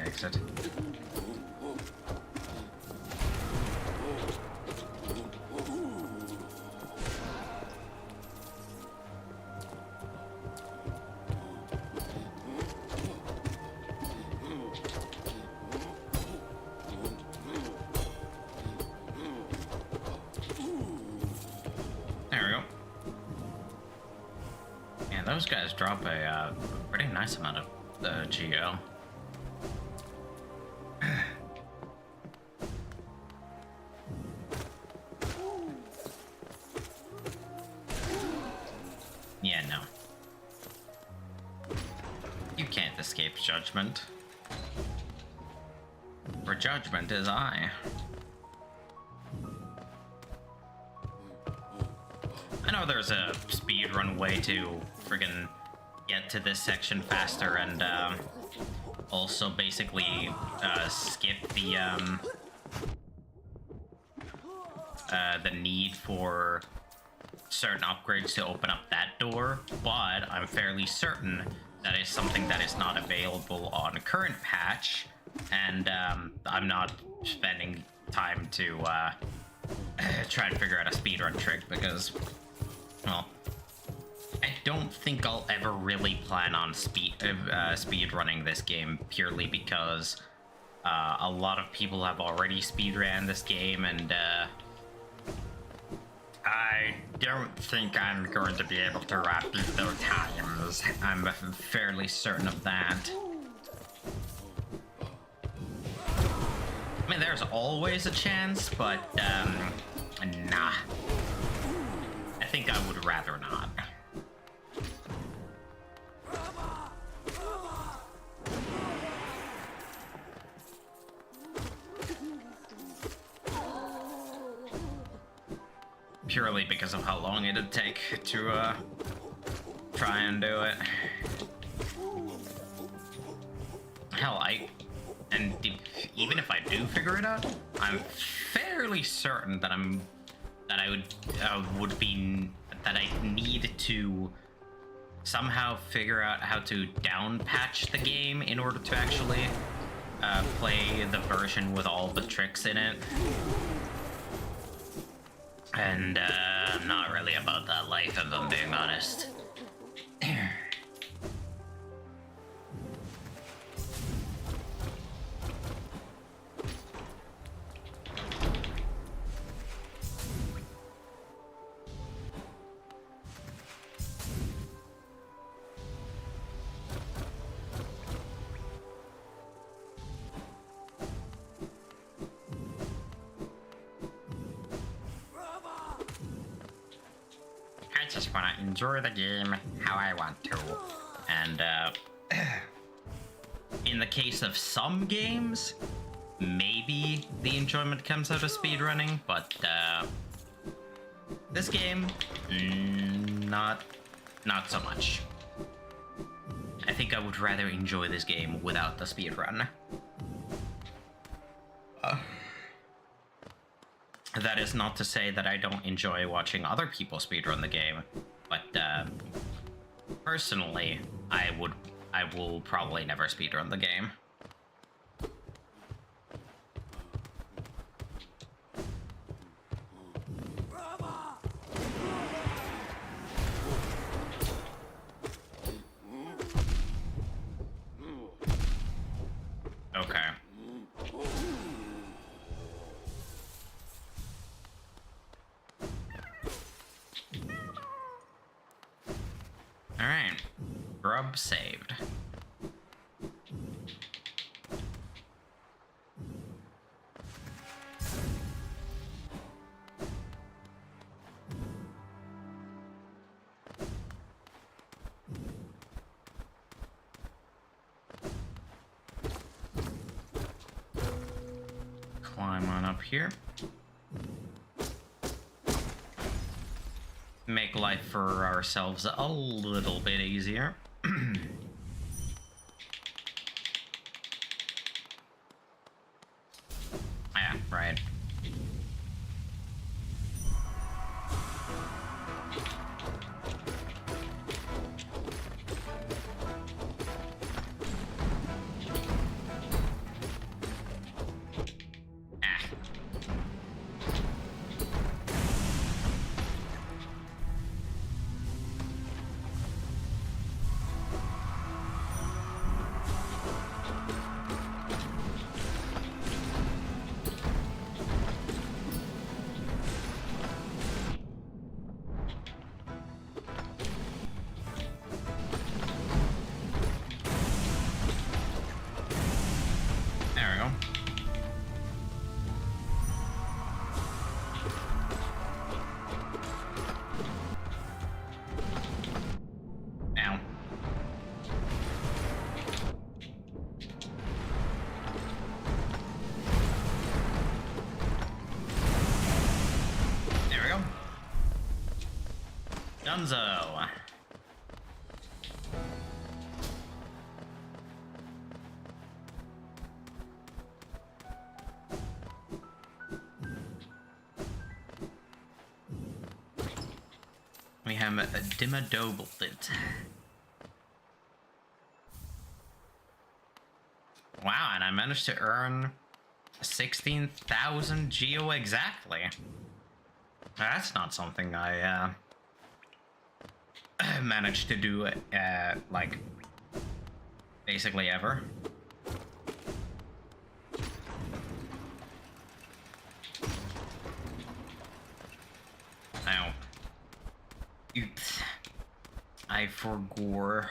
Exit. Those guys drop a pretty nice amount of geo. Yeah, no. You can't escape judgment. For judgment is I. I know there's a speedrun way to friggin' get to this section faster and also basically skip the need for certain upgrades to open up that door, but I'm fairly certain that is something that is not available on current patch, and I'm not spending time to try and figure out a speedrun trick because, well, I don't think I'll ever really plan on speedrunning this game purely because a lot of people have already speedran this game, and I don't think I'm going to be able to wrap beat their times. I'm fairly certain of that. I mean, there's always a chance, but nah. I think I would rather not. Purely because of how long it'd take to try and do it. Hell, even if I do figure it out, I'm fairly certain that I need to somehow figure out how to down patch the game in order to actually play the version with all the tricks in it. And I'm not really about that life, if I'm being honest. I just want to enjoy the game how I want to. And in the case of some games, maybe the enjoyment comes out of speedrunning, but this game, not so much. I think I would rather enjoy this game without the speedrun. That is not to say that I don't enjoy watching other people speedrun the game, but personally, I will probably never speedrun the game. Okay. Alright. Grub saved. Climb on up here. Make life for ourselves a little bit easier. Yeah, right. Dunzo. We have a Dimmadoblet. Wow, and I managed to earn 16,000 geo exactly. That's not something I managed to do like basically ever. Now, I forgore.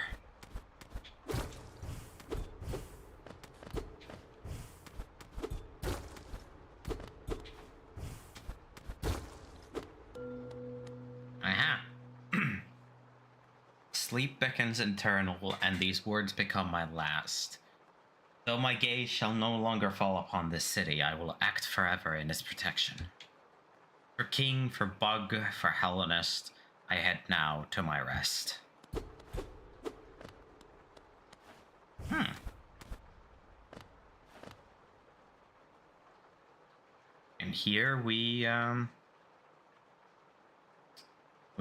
Aha. Sleep beckons eternal, and these words become my last. Though my gaze shall no longer fall upon this city, I will act forever in its protection. For king, for bug, for Hellenist, I head now to my rest. And here we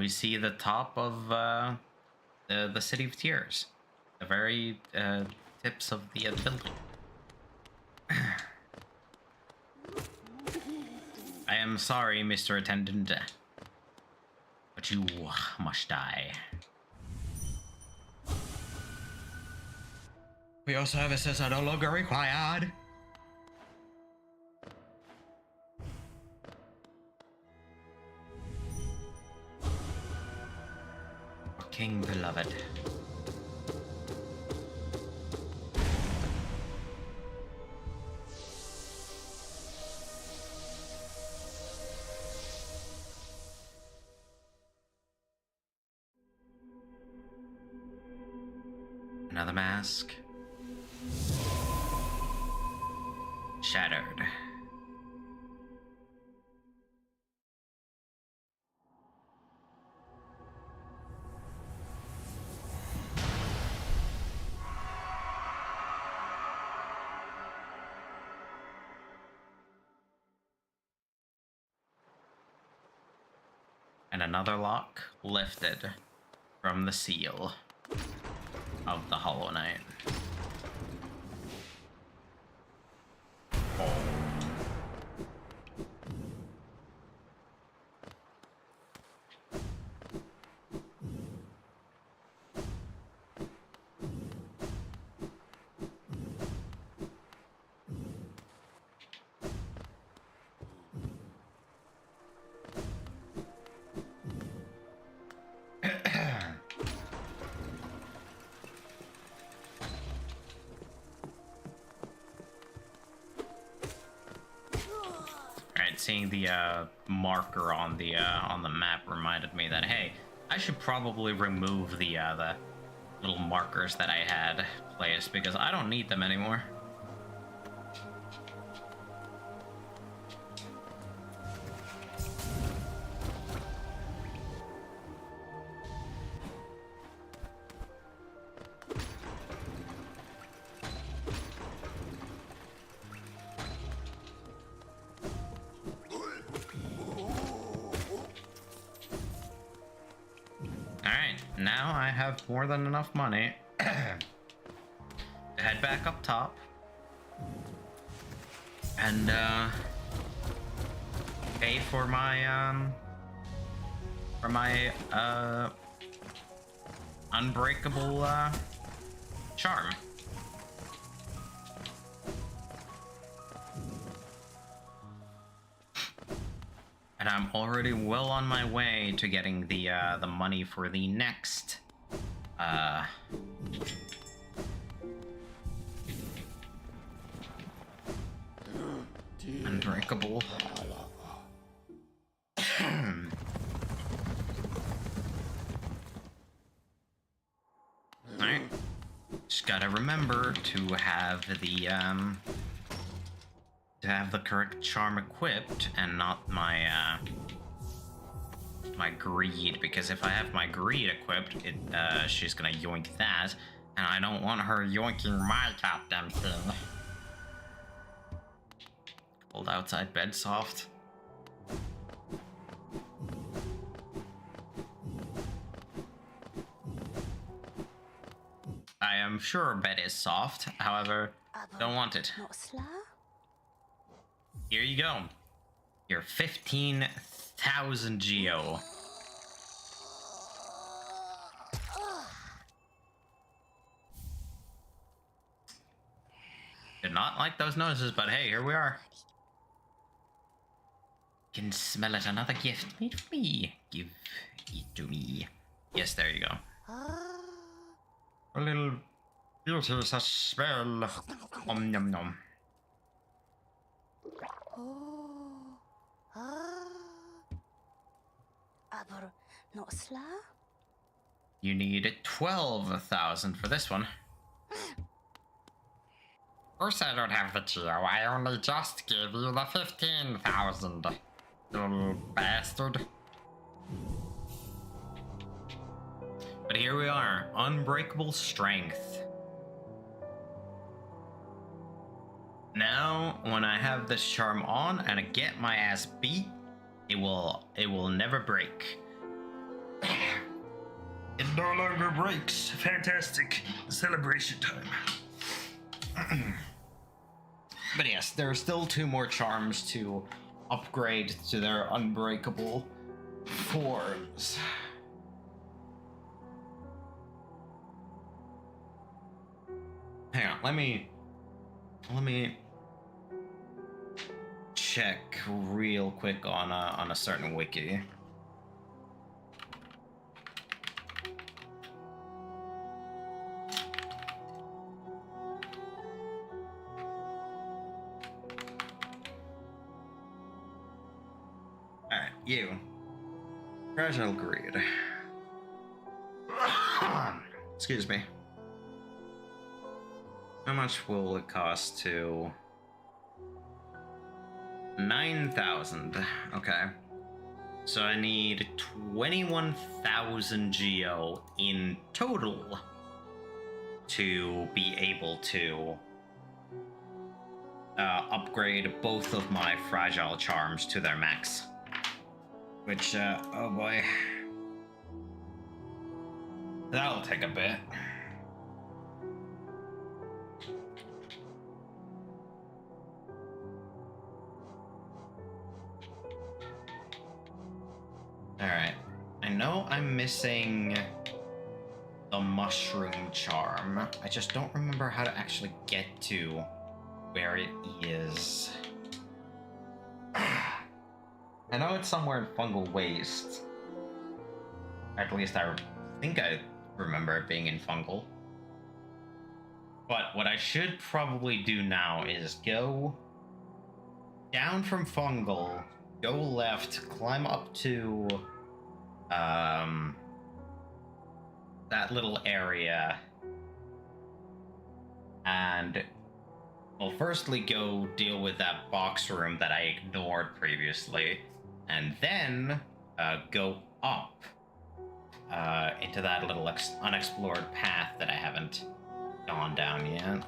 see the top of the City of Tears, the very tips of the building. I am sorry, Mr. Attendant, but you must die. Your services are no longer required. King beloved. Another mask. Shattered. And another lock lifted from the seal of the Hollow Knight. Seeing the marker on the map reminded me that, hey, I should probably remove the little markers that I had placed because I don't need them anymore. Now I have more than enough money to head back up top and pay for my unbreakable charm. And I'm already well on my way to getting the money for the next unbreakable. Alright. Just gotta remember to have the correct charm equipped and not my my greed, because if I have my greed equipped, she's gonna yoink that, and I don't want her yoinking my goddamn thing. Cold outside, bed soft. I am sure bed is soft, however, don't want it. Not slow? Here you go. Your 15,000 geo. Did not like those noises, but hey, here we are. Can smell it. Another gift made for me. Give it to me. Yes, there you go. A little beauty such smell. Om nom nom. Aber not slow? You need 12,000 for this one. Of course I don't have the geo. I only just gave you the 15,000. You little bastard. But here we are, unbreakable strength. Now, when I have this charm on and I get my ass beat, it will never break. It no longer breaks. Fantastic. Celebration time. But yes, there are still 2 more charms to upgrade to their unbreakable forms. Hang on, let me check real quick on a certain wiki. Alright, you. Fragile greed. Excuse me. How much will it cost to... 9,000. Okay. So I need 21,000 geo in total to be able to upgrade both of my fragile charms to their max. Which, oh boy. That'll take a bit. Alright. I know I'm missing the mushroom charm. I just don't remember how to actually get to where it is. I know it's somewhere in Fungal Waste. At least I think I remember it being in Fungal. But what I should probably do now is go down from Fungal, go left, climb up to that little area, and well, firstly go deal with that box room that I ignored previously, and then go up into that little unexplored path that I haven't gone down yet.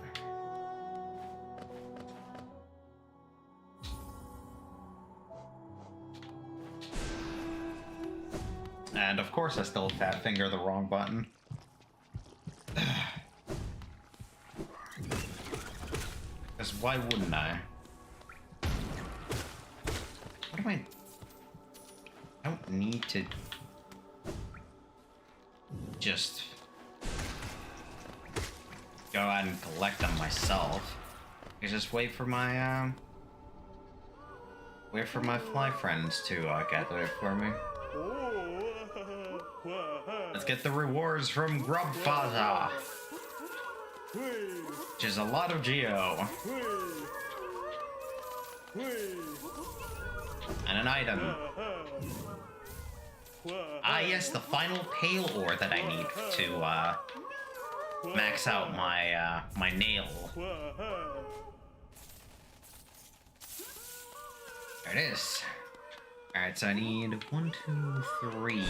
And of course I still fat finger the wrong button. Because why wouldn't I? What do I don't need to just go out and collect them myself. I just wait for my fly friends to gather it for me. Let's get the rewards from Grubfather, which is a lot of geo. And an item. Ah yes, the final pale ore that I need to max out my my nail. There it is. Alright, so I need 1, 2, 3,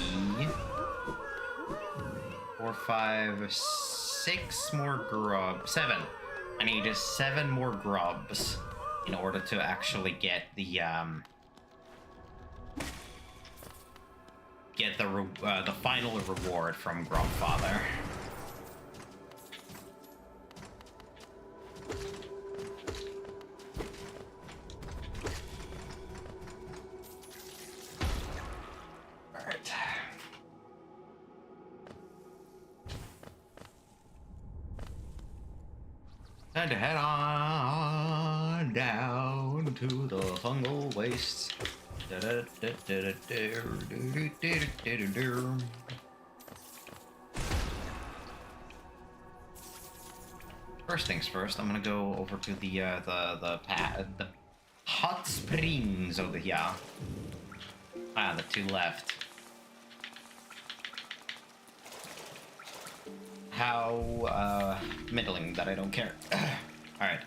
4, 5, 6 more grubs. 7. I need just 7 more grubs in order to actually get the the final reward from Grubfather. Alright. Time to head on down to the fungal wastes. First things first, I'm gonna go over to the hot springs over here. Ah, the 2 left. How middling that I don't care. Alright.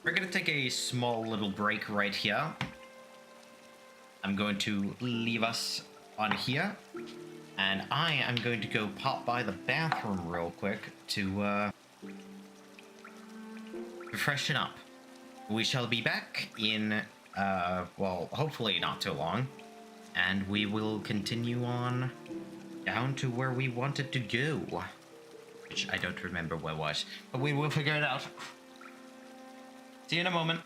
We're gonna take a small little break right here. I'm going to leave us on here. And I am going to go pop by the bathroom real quick to freshen up. We shall be back in, well, hopefully not too long. And we will continue on down to where we wanted to go. Which I don't remember where was. But we will figure it out. See you in a moment.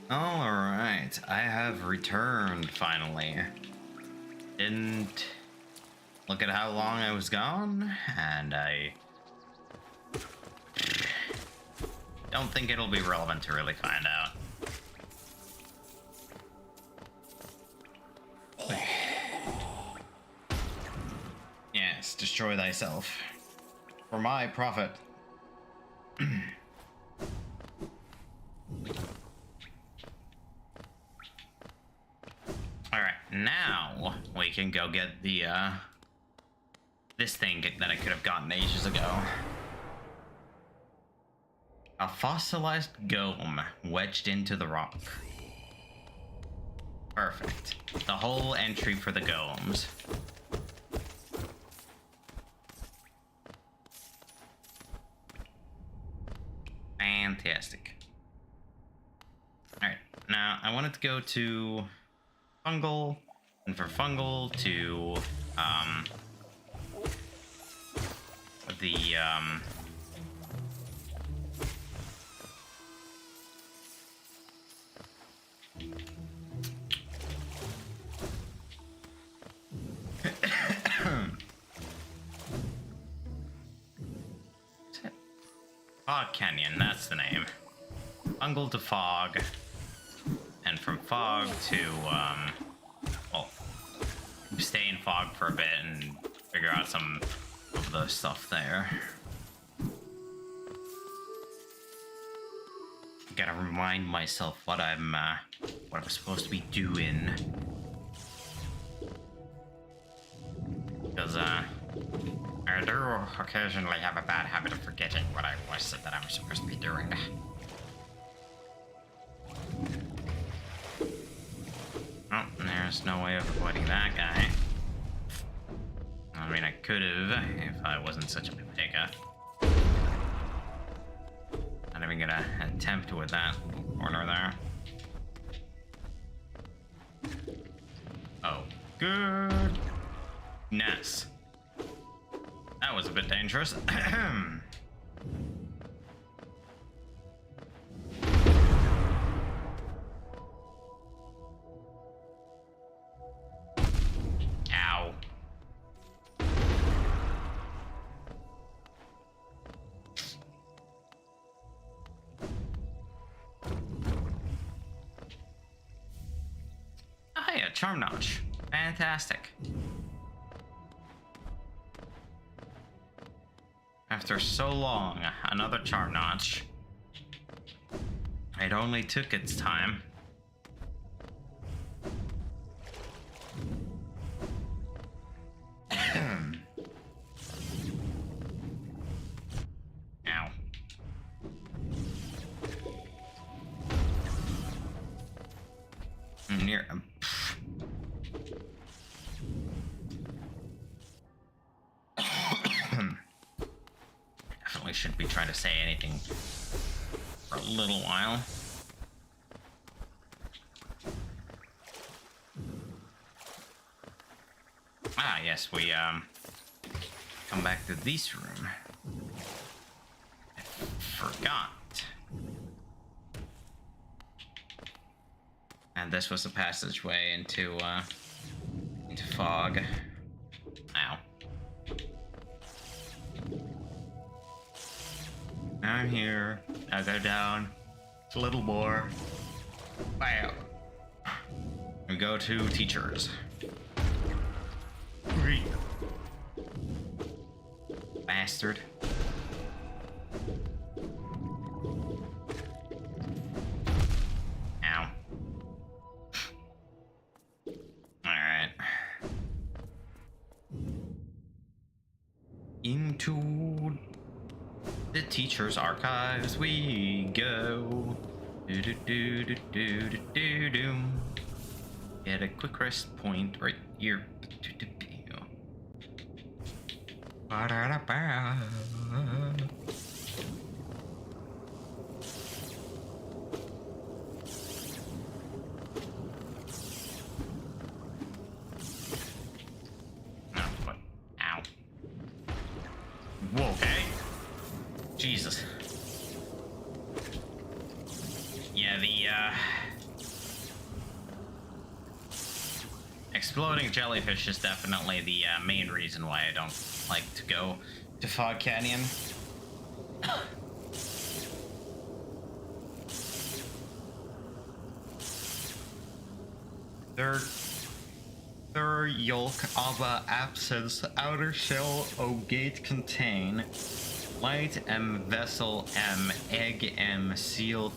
Alright, I have returned finally. Didn't look at how long I was gone, and I don't think it'll be relevant to really find out. Yes, destroy thyself. For my profit. Alright, now we can go get the, this thing that I could have gotten ages ago. A fossilized golem wedged into the rock. Perfect. The whole entry for the golems. Fantastic. Alright, now I wanted to go to fungal, and for fungal to the Fog Canyon, that's the name. Fungal to fog, and from fog to well, stay in fog for a bit and figure out some of the stuff there. Gotta remind myself what I'm supposed to be doing, because I do occasionally have a bad habit of forgetting what I was that I'm supposed to be doing. Oh, there's no way of avoiding that guy. I mean, I could have if I wasn't such a potato. Not even gonna attempt with that corner there. Oh, goodness. That was a bit dangerous. Ow. Oh yeah, charm notch. Fantastic. After so long, another charm notch. It only took its time. Ow. Near. Definitely shouldn't be trying to say anything for a little while. Ah, yes, we come back to this room. I forgot. And this was the passageway into fog. Ow. I'm here. I'll go down a little more. Wow. We go to teachers. Bastard. Ow. Alright. Into the teacher's archives we go. Do do do do do do do do. Get a quick rest point right here. Ba-da-da-ba. Oh, what? Ow. Whoa, okay. Jesus. Yeah, the exploding jellyfish is definitely the main reason why I don't like to go to Fog Canyon. Their yolk of absence, outer shell o gate contain light vessel egg seal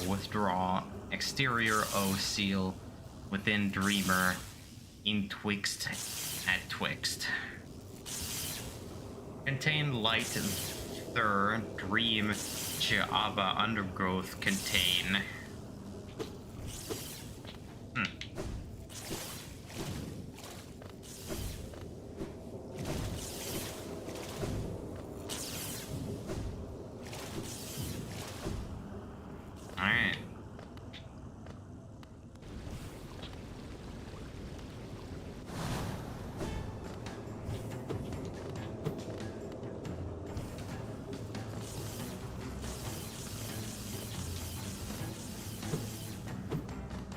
withdraw exterior o seal within dreamer in twixt at twixt contain light their dream Chiaba undergrowth contain? Alright.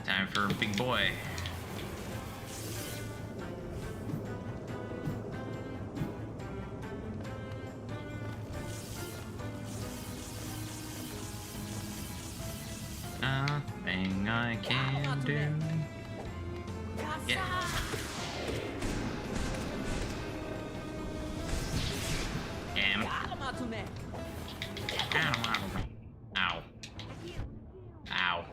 Time for a big boy. Nothing I can do. Yeah. Damn. Ow. Ow.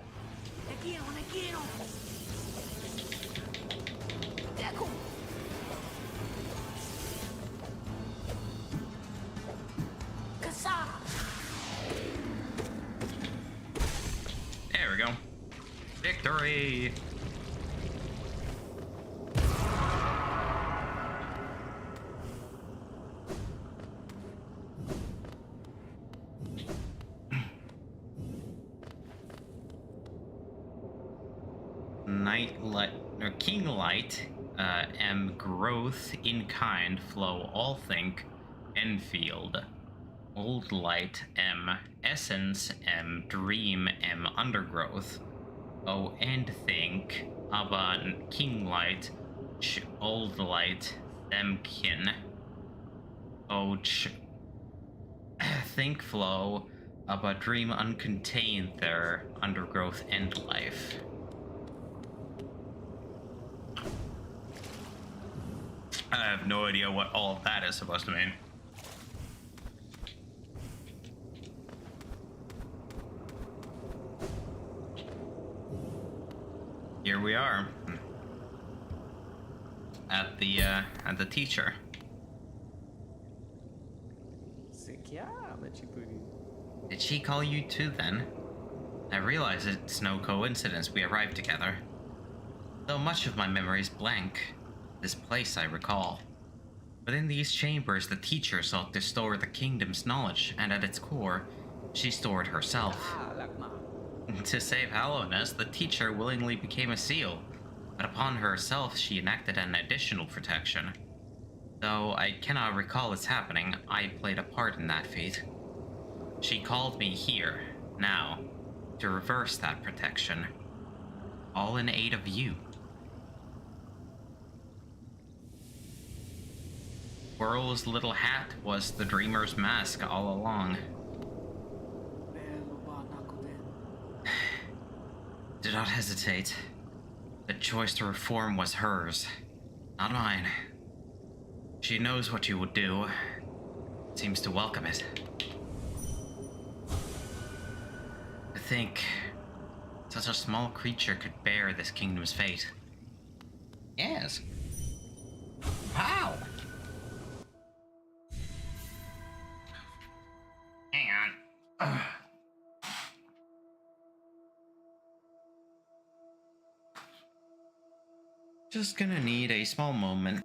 There we go. Victory! Light or King Light, M growth in kind flow all think Enfield. Old Light M essence M dream M undergrowth. O end think aber King Light old light Themkin. O think flow aber dream uncontained their undergrowth end life. I have no idea what all of that is supposed to mean. Here we are at the teacher. Did she call you too then? I realize it's no coincidence we arrived together. Though much of my memory is blank, this place I recall. Within these chambers, the teacher sought to store the kingdom's knowledge, and at its core, she stored herself. To save Hallowness, the teacher willingly became a seal, but upon herself she enacted an additional protection. Though I cannot recall its happening, I played a part in that feat. She called me here, now, to reverse that protection. All in aid of you. Whirl's little hat was the dreamer's mask all along. Do not hesitate. The choice to reform was hers, not mine. She knows what you would do. Seems to welcome it. To think such a small creature could bear this kingdom's fate. Yes. How? Hang on. Ugh. Just gonna need a small moment.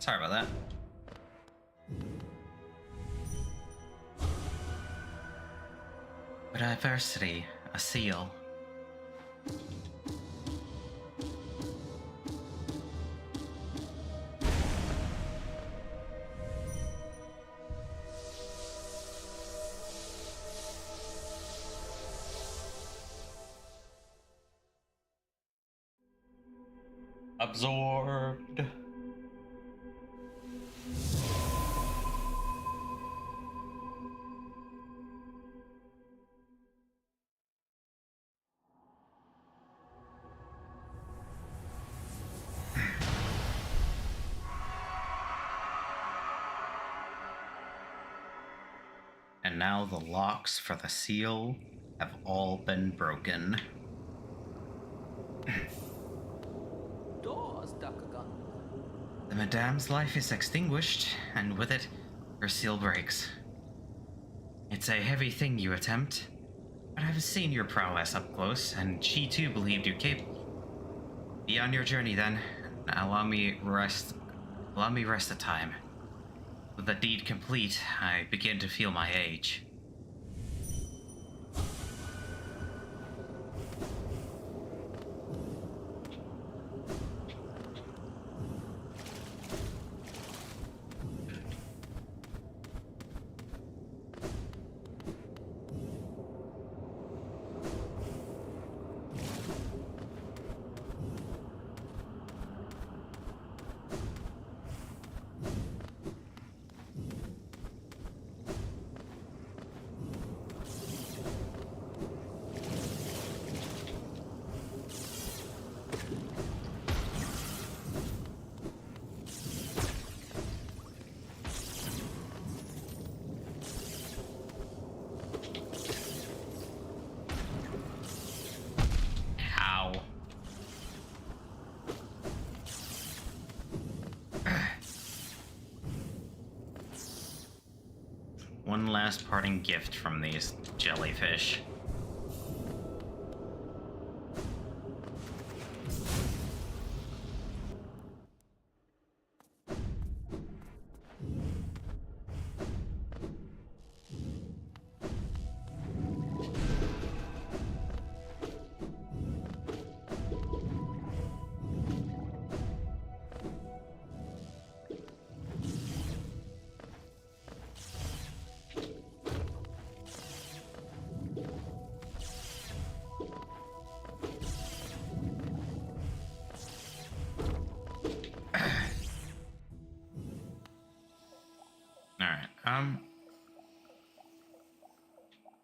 Sorry about that. Biodiversity, a seal. Absorbed. And now the locks for the seal have all been broken. The Madame's life is extinguished, and with it, her seal breaks. It's a heavy thing you attempt, but I've seen your prowess up close, and she too believed you capable. Be on your journey then. Allow me rest a time. With the deed complete, I begin to feel my age. One last parting gift from these jellyfish.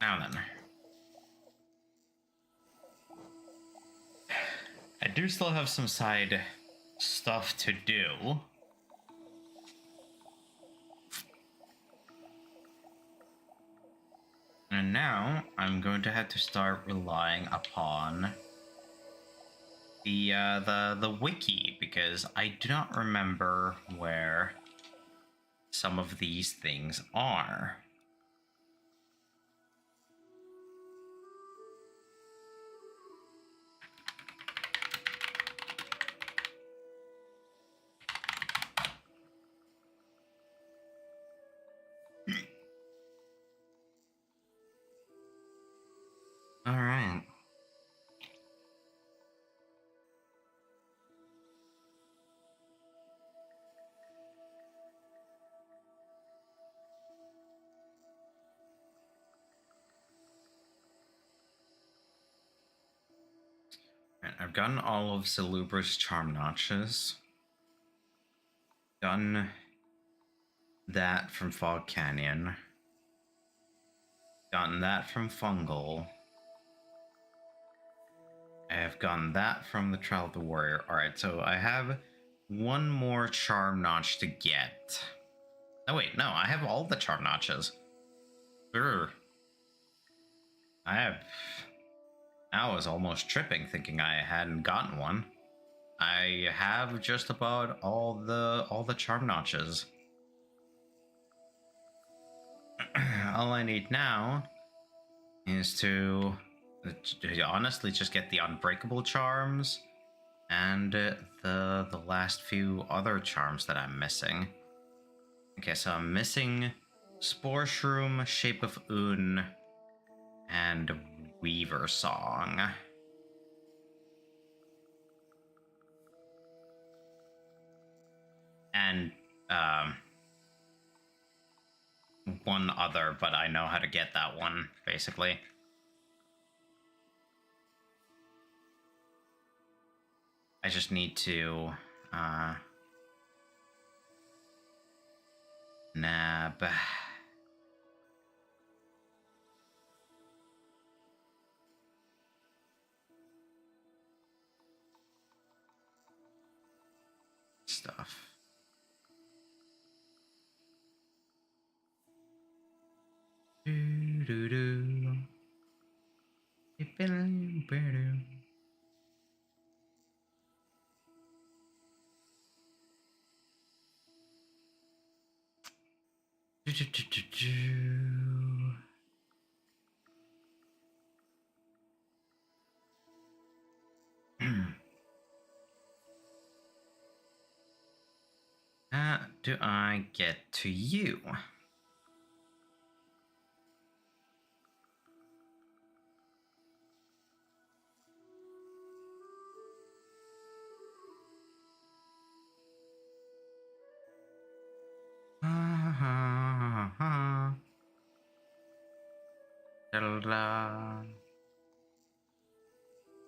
Now then. I do still have some side stuff to do. And now I'm going to have to start relying upon the wiki, because I do not remember where some of these things are. All right. I've gotten all of Salubra's charm notches. Done that from Fog Canyon. Gotten that from Fungal. I have gotten that from the Trial of the Warrior. Alright, so I have one more charm notch to get. Oh wait, no, I have all the charm notches. Brr. I was almost tripping thinking I hadn't gotten one. I have just about all the charm notches. All I need now is to honestly just get the unbreakable charms and the last few other charms that I'm missing. Okay, so I'm missing Spore Shroom, Shape of Un, and Weaver Song. And one other, but I know how to get that one, basically. I just need to nab stuff. How do I get to you? Da-la.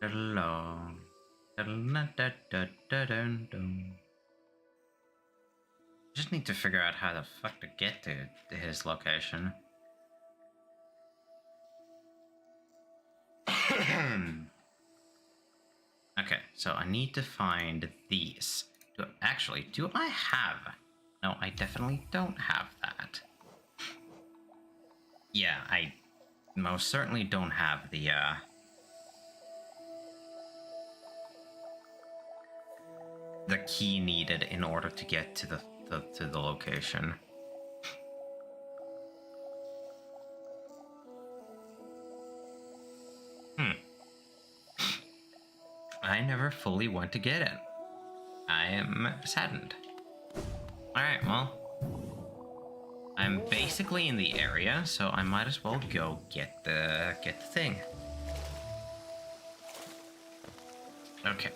Da-la. Da-la-da-da-da-dum-dum. Just need to figure out how the fuck to get to his location. Okay, so I need to find these. Do I have? No, I definitely don't have that. Yeah, I most certainly don't have the key needed in order to get to the location. I never fully went to get it. I am saddened. Alright, well, I'm basically in the area, so I might as well go get the thing. Okay.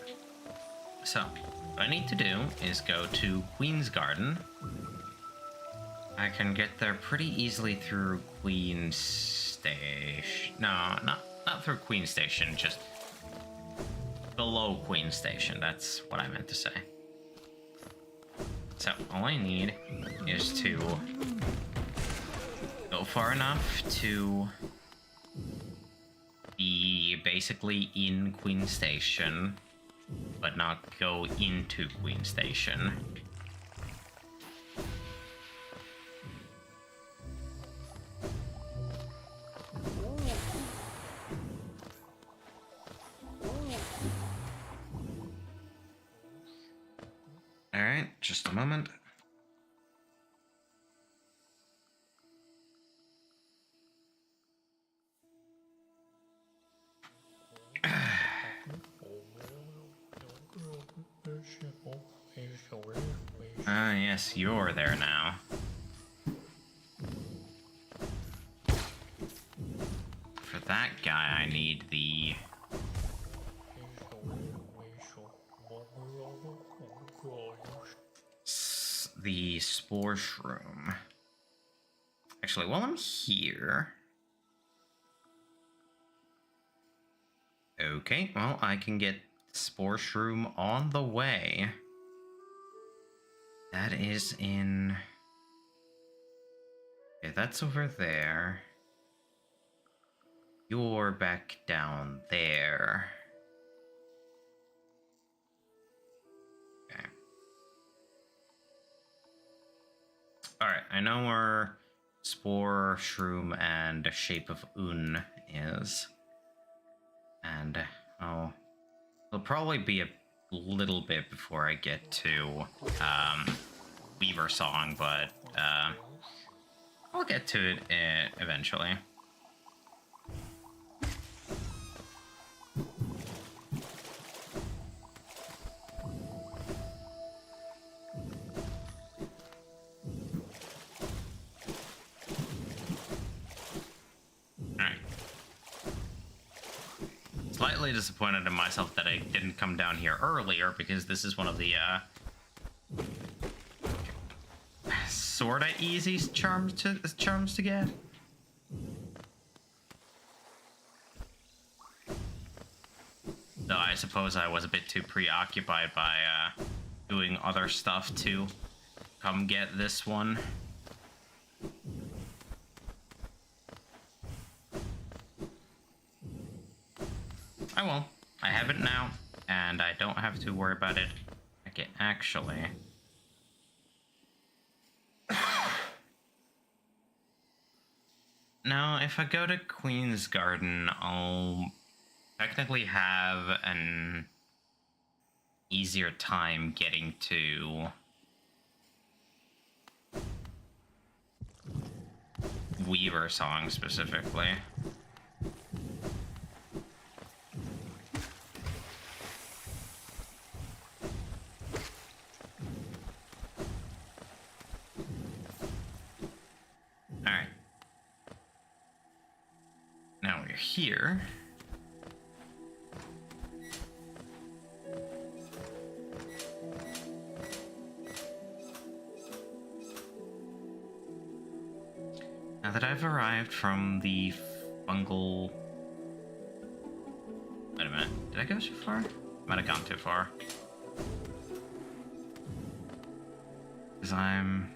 So, what I need to do is go to Queen's Garden. I can get there pretty easily through Queen's Station. No, not through Queen's Station, just below Queen's Station. That's what I meant to say. So, all I need is to go far enough to be basically in Queen Station, but not go into Queen Station. Alright, just a moment. Ah, yes, you're there now. For that guy, I need the Spore Shroom. Actually, while I'm here... Okay, well, I can get Spore Shroom on the way. That is in... Okay, that's over there. You're back down there. Okay. Alright, I know where Spore Shroom and Shape of Un is. And it'll probably be a little bit before I get to Weaver Song, but I'll get to it eventually. Slightly disappointed in myself that I didn't come down here earlier, because this is one of the sorta easy charms to get. Though I suppose I was a bit too preoccupied by doing other stuff to come get this one. I won't. I have it now, and I don't have to worry about it. Okay, actually. Now, if I go to Queen's Garden, I'll technically have an easier time getting to Weaver Song specifically. Alright. Now we're here. Now that I've arrived from the fungal... Wait a minute, did I go too far? Might have gone too far. Because I'm...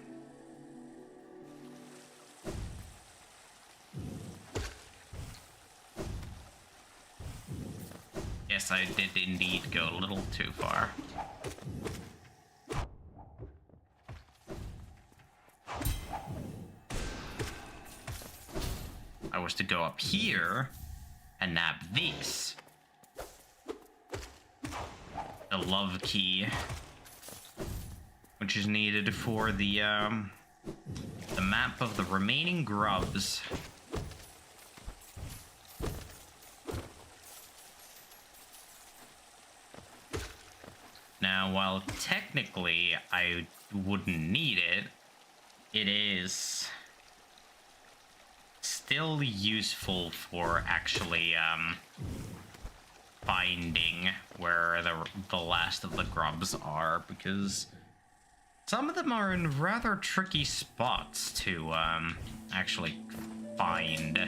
Yes, I did indeed go a little too far. I was to go up here and nab this. The love key, which is needed for the map of the remaining grubs. Now, while technically I wouldn't need it, it is still useful for actually finding where the last of the grubs are, because some of them are in rather tricky spots to actually find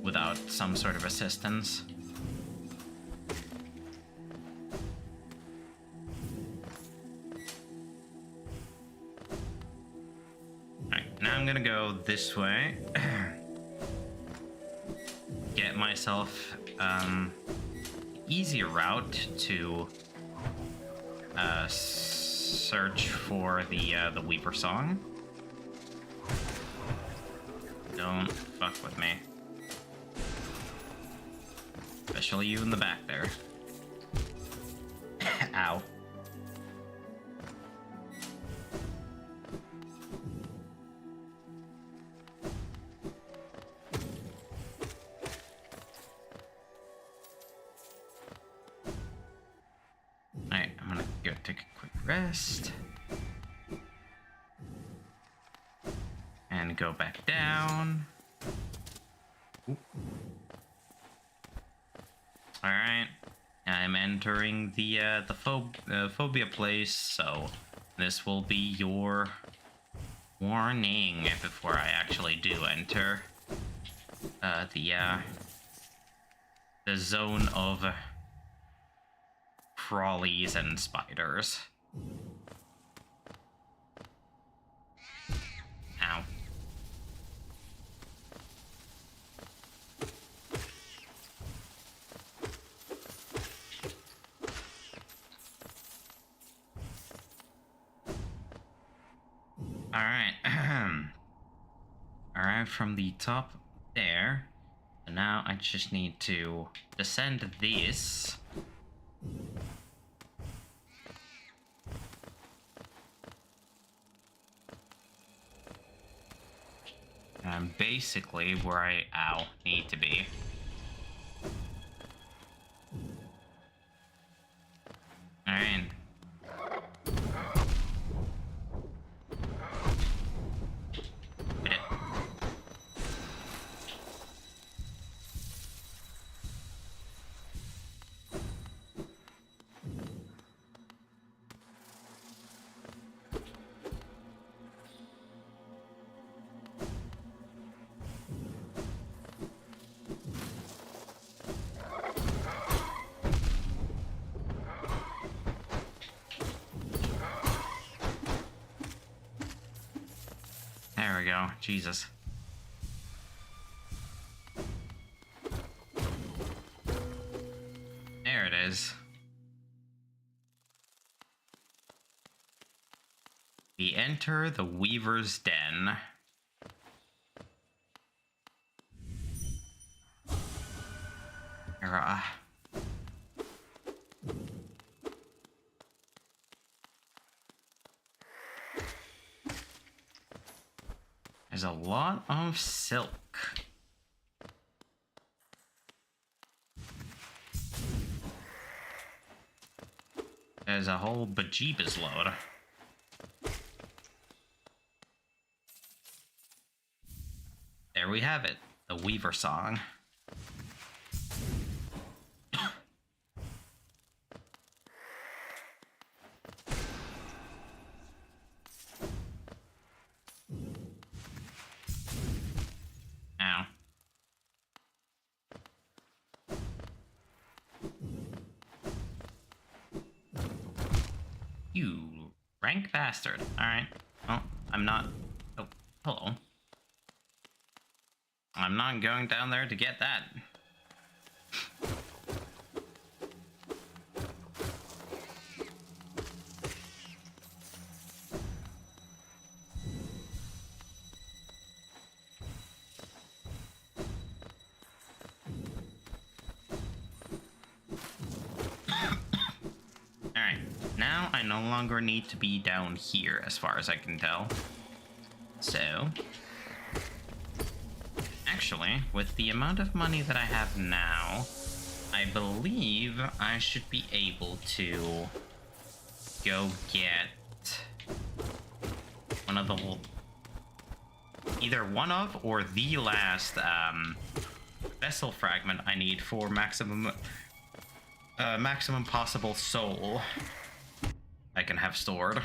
without some sort of assistance. Alright, now I'm gonna go this way. Get myself easier route to search for the Weaver Song. Don't fuck with me. Especially you in the back there. Ow. Alright, I'm gonna go take a quick rest. And go back down. Alright, I'm entering the phobia place, so this will be your warning before I actually do enter the zone of crawlies and spiders. Ow. Alright. Alright, from the top there. And now I just need to descend this. And I'm basically where I need to be. Alright. Hit it. go. Jesus. There it is. We enter the Weaver's Den. There's a lot of silk. There's a whole bejeebus load. There we have it, the Weaver song. Ow. You rank bastard. Alright. Well, I'm not... Oh, hello. I'm not going down there to get that. Alright, now I no longer need to be down here as far as I can tell. So... Actually, with the amount of money that I have now, I believe I should be able to go get one of the... either one of or the last vessel fragment I need for maximum possible soul I can have stored.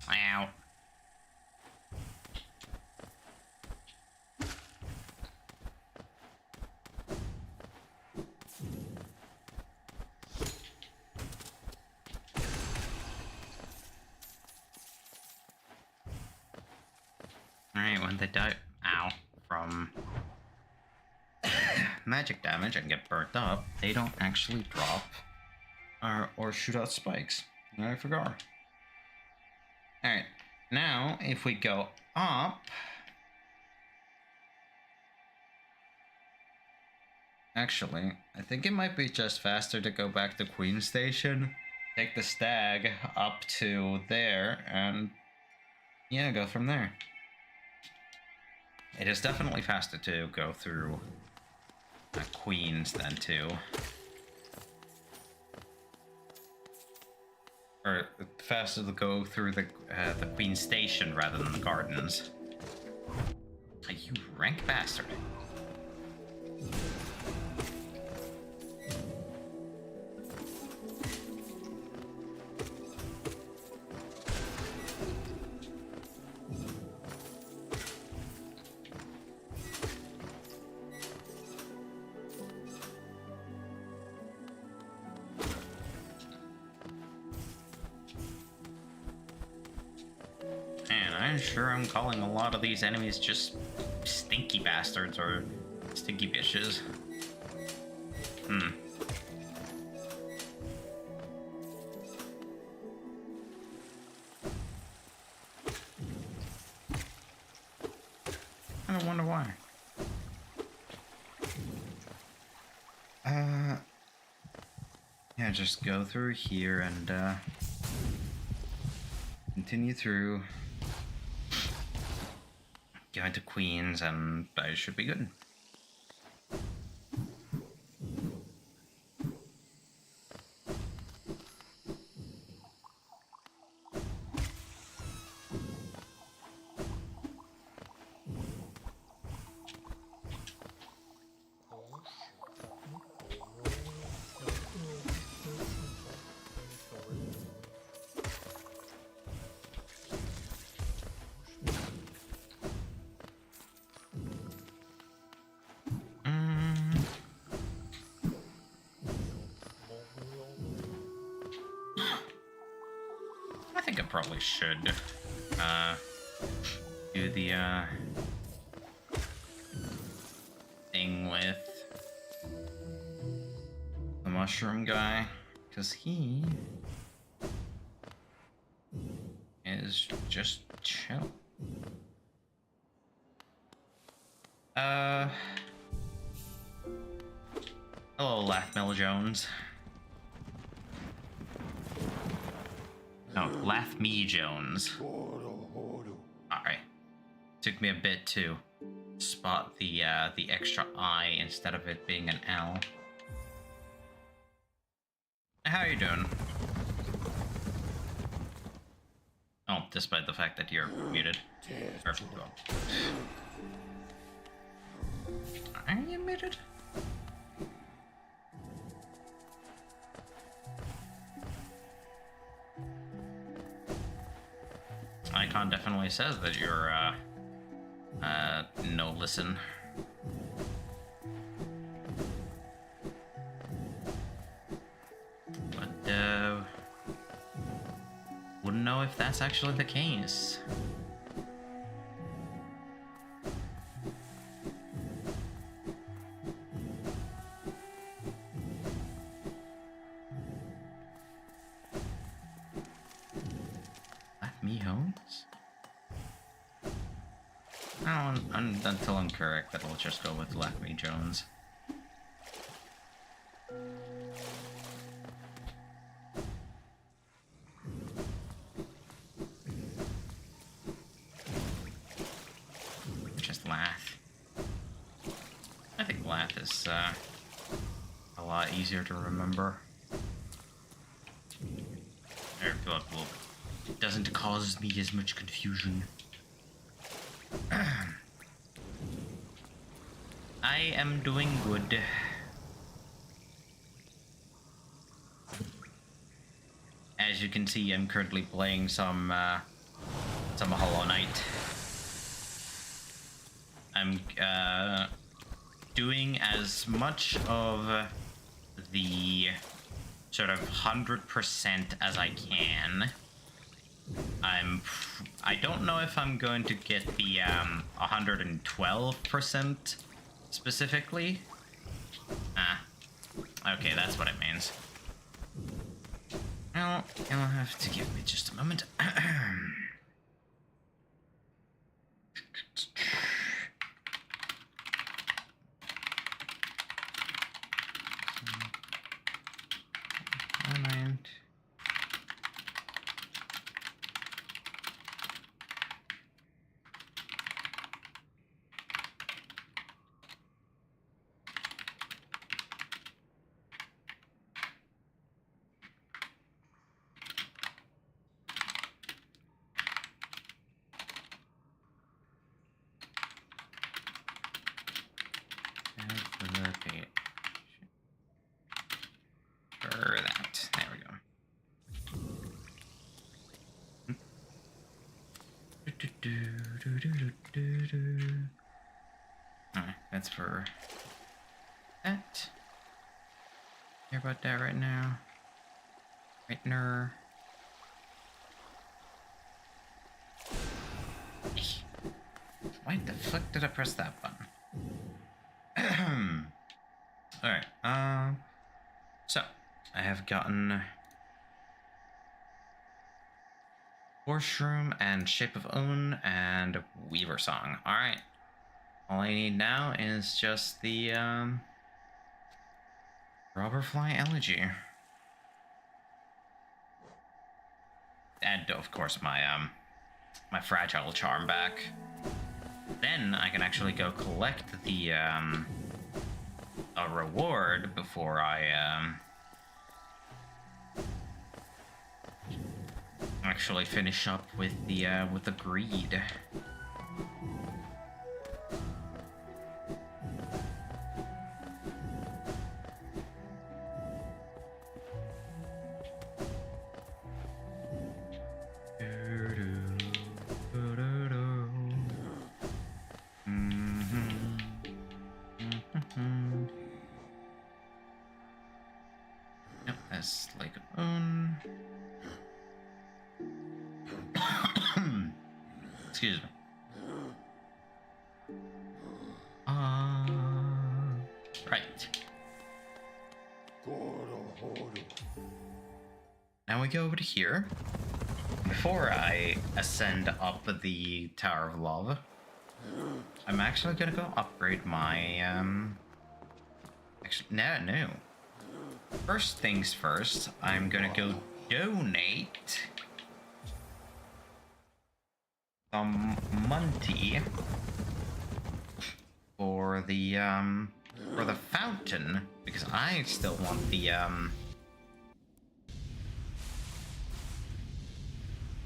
Ow. Alright, when they die from magic damage and get burnt up, they don't actually drop or shoot out spikes. I forgot. Alright, now if we go up... Actually, I think it might be just faster to go back to Queen Station, take the stag up to there, and yeah, go from there. It is definitely faster to go through Queens than to... Or faster to go through the Queen Station rather than the gardens. You rank bastard. I'm sure I'm calling a lot of these enemies just stinky bastards or stinky bitches. I don't wonder why. Yeah, just go through here and continue through. Go into Queens and I should be good. probably should do the thing with the mushroom guy, because he is just chill. Hello, Lathmill Jones. No, Lathme Jones. Alright. Took me a bit to spot the extra I instead of it being an L. How are you doing? Oh, despite the fact that you're muted. Perfect. Are you muted? Icon definitely says that you're no listen. But wouldn't know if that's actually the case. Let me homes? No, until I'm correct, that'll just go with Lathme Jones. Just Lath. I think Lath is a lot easier to remember. It doesn't cause me as much confusion. I am doing good. As you can see, I'm currently playing some Hollow Knight. I'm doing as much of the sort of 100% as I can. I don't know if I'm going to get the 112% specifically. Okay, that's what it means. Well, you'll have to give me just a moment. Mind. For that. There we go. Alright, that's for that. Care about that right now. Right now. Why the fuck did I press that button? Alright, so I have gotten Horshroom and Shape of Own and Weaver Song. Alright. All I need now is just the Robberfly Elegy. And of course my my Fragile Charm back. Then I can actually go collect the a reward before I actually finish up with the greed. Yep, that's like Excuse me. Right. Now we go over to here. Before I ascend up the Tower of Love, I'm actually gonna go upgrade my, Actually, no. First things first, I'm gonna go donate some money for the fountain, because I still want the,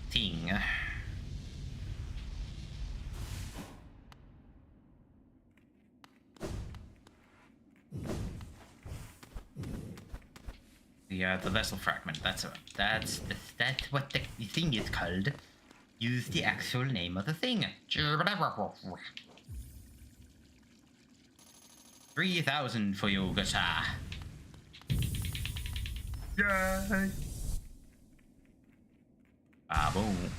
thing. The vessel fragment. That's what the thing is called. Use the actual name of the thing. 3,000 for you, Gasa. Yay! Boom.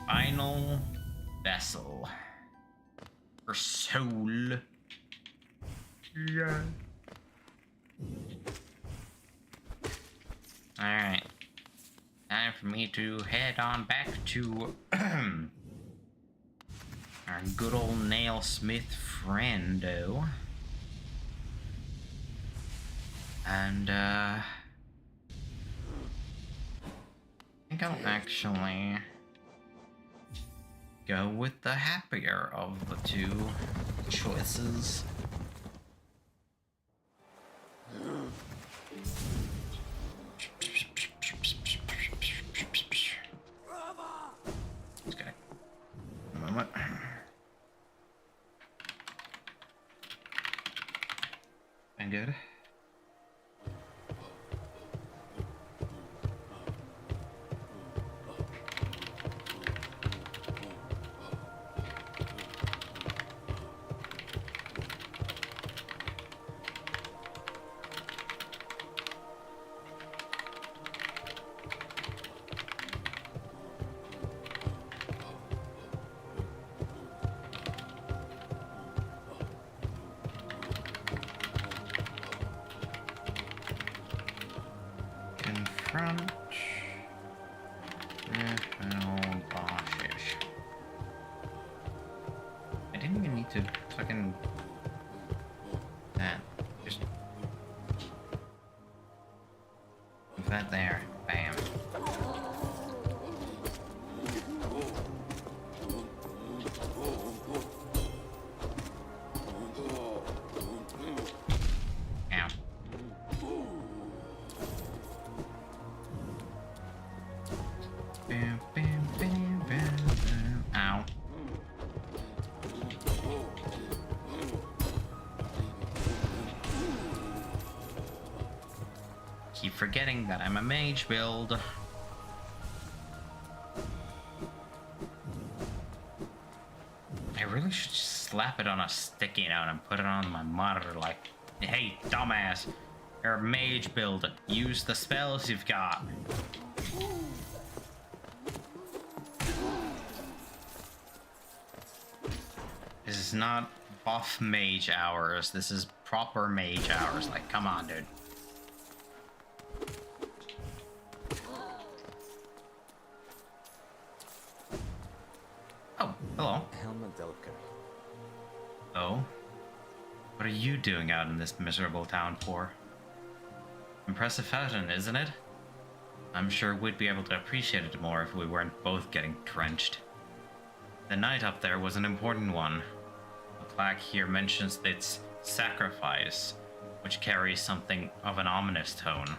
Final vessel. For soul. Yeah. Alright. Time for me to head on back to our good old nailsmith friendo. And I think I'll actually go with the happier of the two choices. Okay. A moment. And good. Confront National bosses. I didn't even need to fucking that. Just move that there. Bam. Ow. Bam, bam, bam, bam, bam. Ow. Keep forgetting that I'm a mage build. I really should just slap it on a sticky note and put it on my monitor like, hey, dumbass, you're a mage build. Use the spells you've got. This is not buff mage hours. This is proper mage hours. Like, come on, dude. Oh, hello. Oh? What are you doing out in this miserable town for? Impressive fountain, isn't it? I'm sure we'd be able to appreciate it more if we weren't both getting drenched. The night up there was an important one. The plaque here mentions its sacrifice, which carries something of an ominous tone.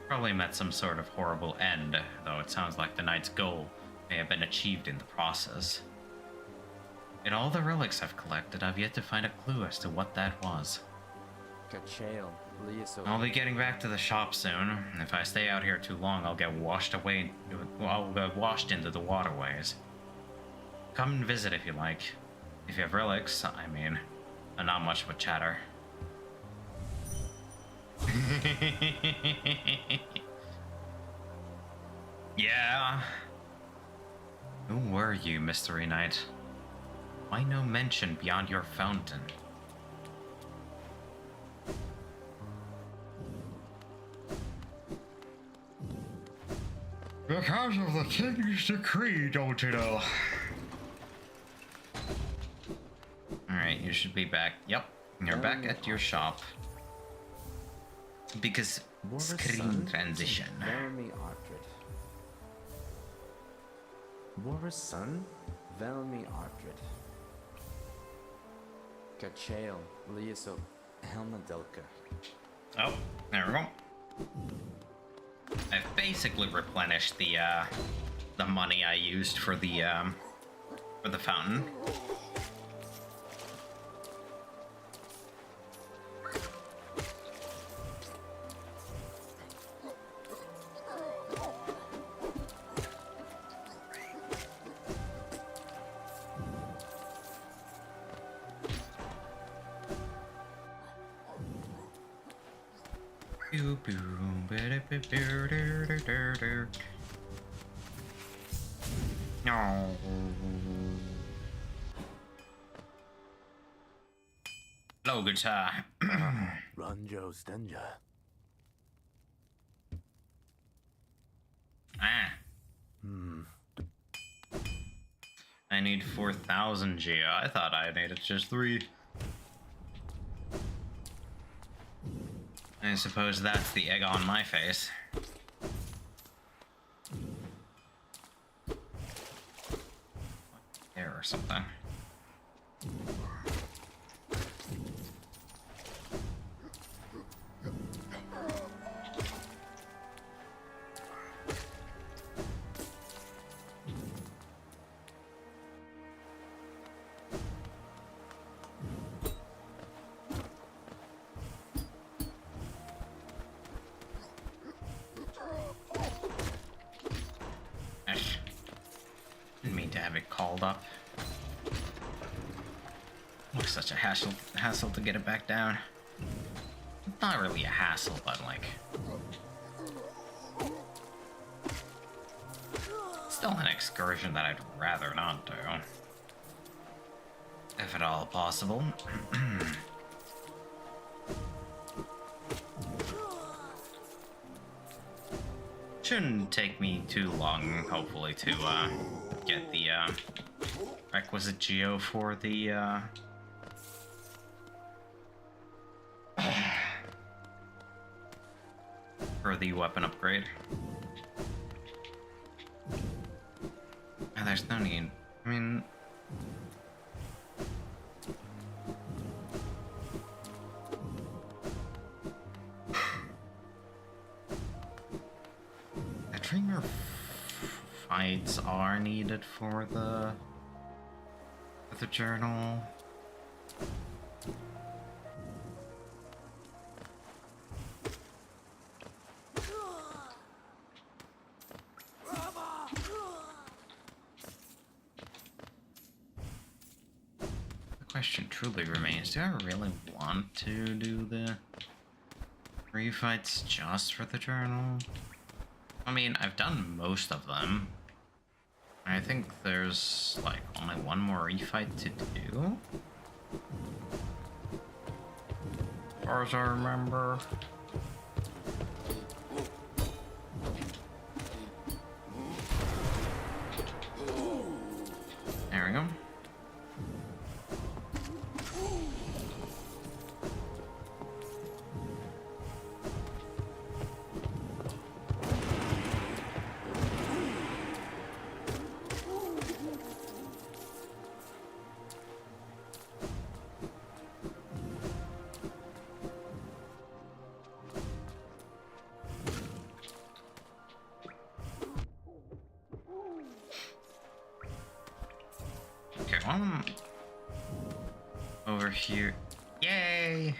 Probably meant some sort of horrible end, though it sounds like the knight's goal may have been achieved in the process. In all the relics I've collected, I've yet to find a clue as to what that was. I'll be getting back to the shop soon. If I stay out here too long, I'll get washed away. I'll get washed into the waterways. Come and visit if you like. If you have relics, I mean, not much of a chatter. Yeah. Who were you, Mystery Knight? Why no mention beyond your fountain? Because of the king's decree, don't you know? Alright, you should be back. Yep, you're back at your shop. Because screen transition. Velmi Ardred. War's son? Velmi Ardred. Gachael, Liaso, Helma Delka. Oh, there we go. I've basically replenished the money I used for the fountain. No. Hello, guitar. Ranjo Stenja. I need 4,000 Geo. I thought I needed just 3. I suppose that's the egg on my face. There or something. Didn't mean to have it called up. It's such a hassle to get it back down. Not really a hassle, but like... still an excursion that I'd rather not do. If at all possible. Shouldn't take me too long, hopefully, to get the requisite geo for the weapon upgrade. And there's no need. I mean, the dreamer fights are needed for the journal. The question truly remains, do I really want to do the refights just for the journal? I mean, I've done most of them. I think there's, like, only one more refight to do. As far as I remember. There we go. Okay, while I'm over here. Yay!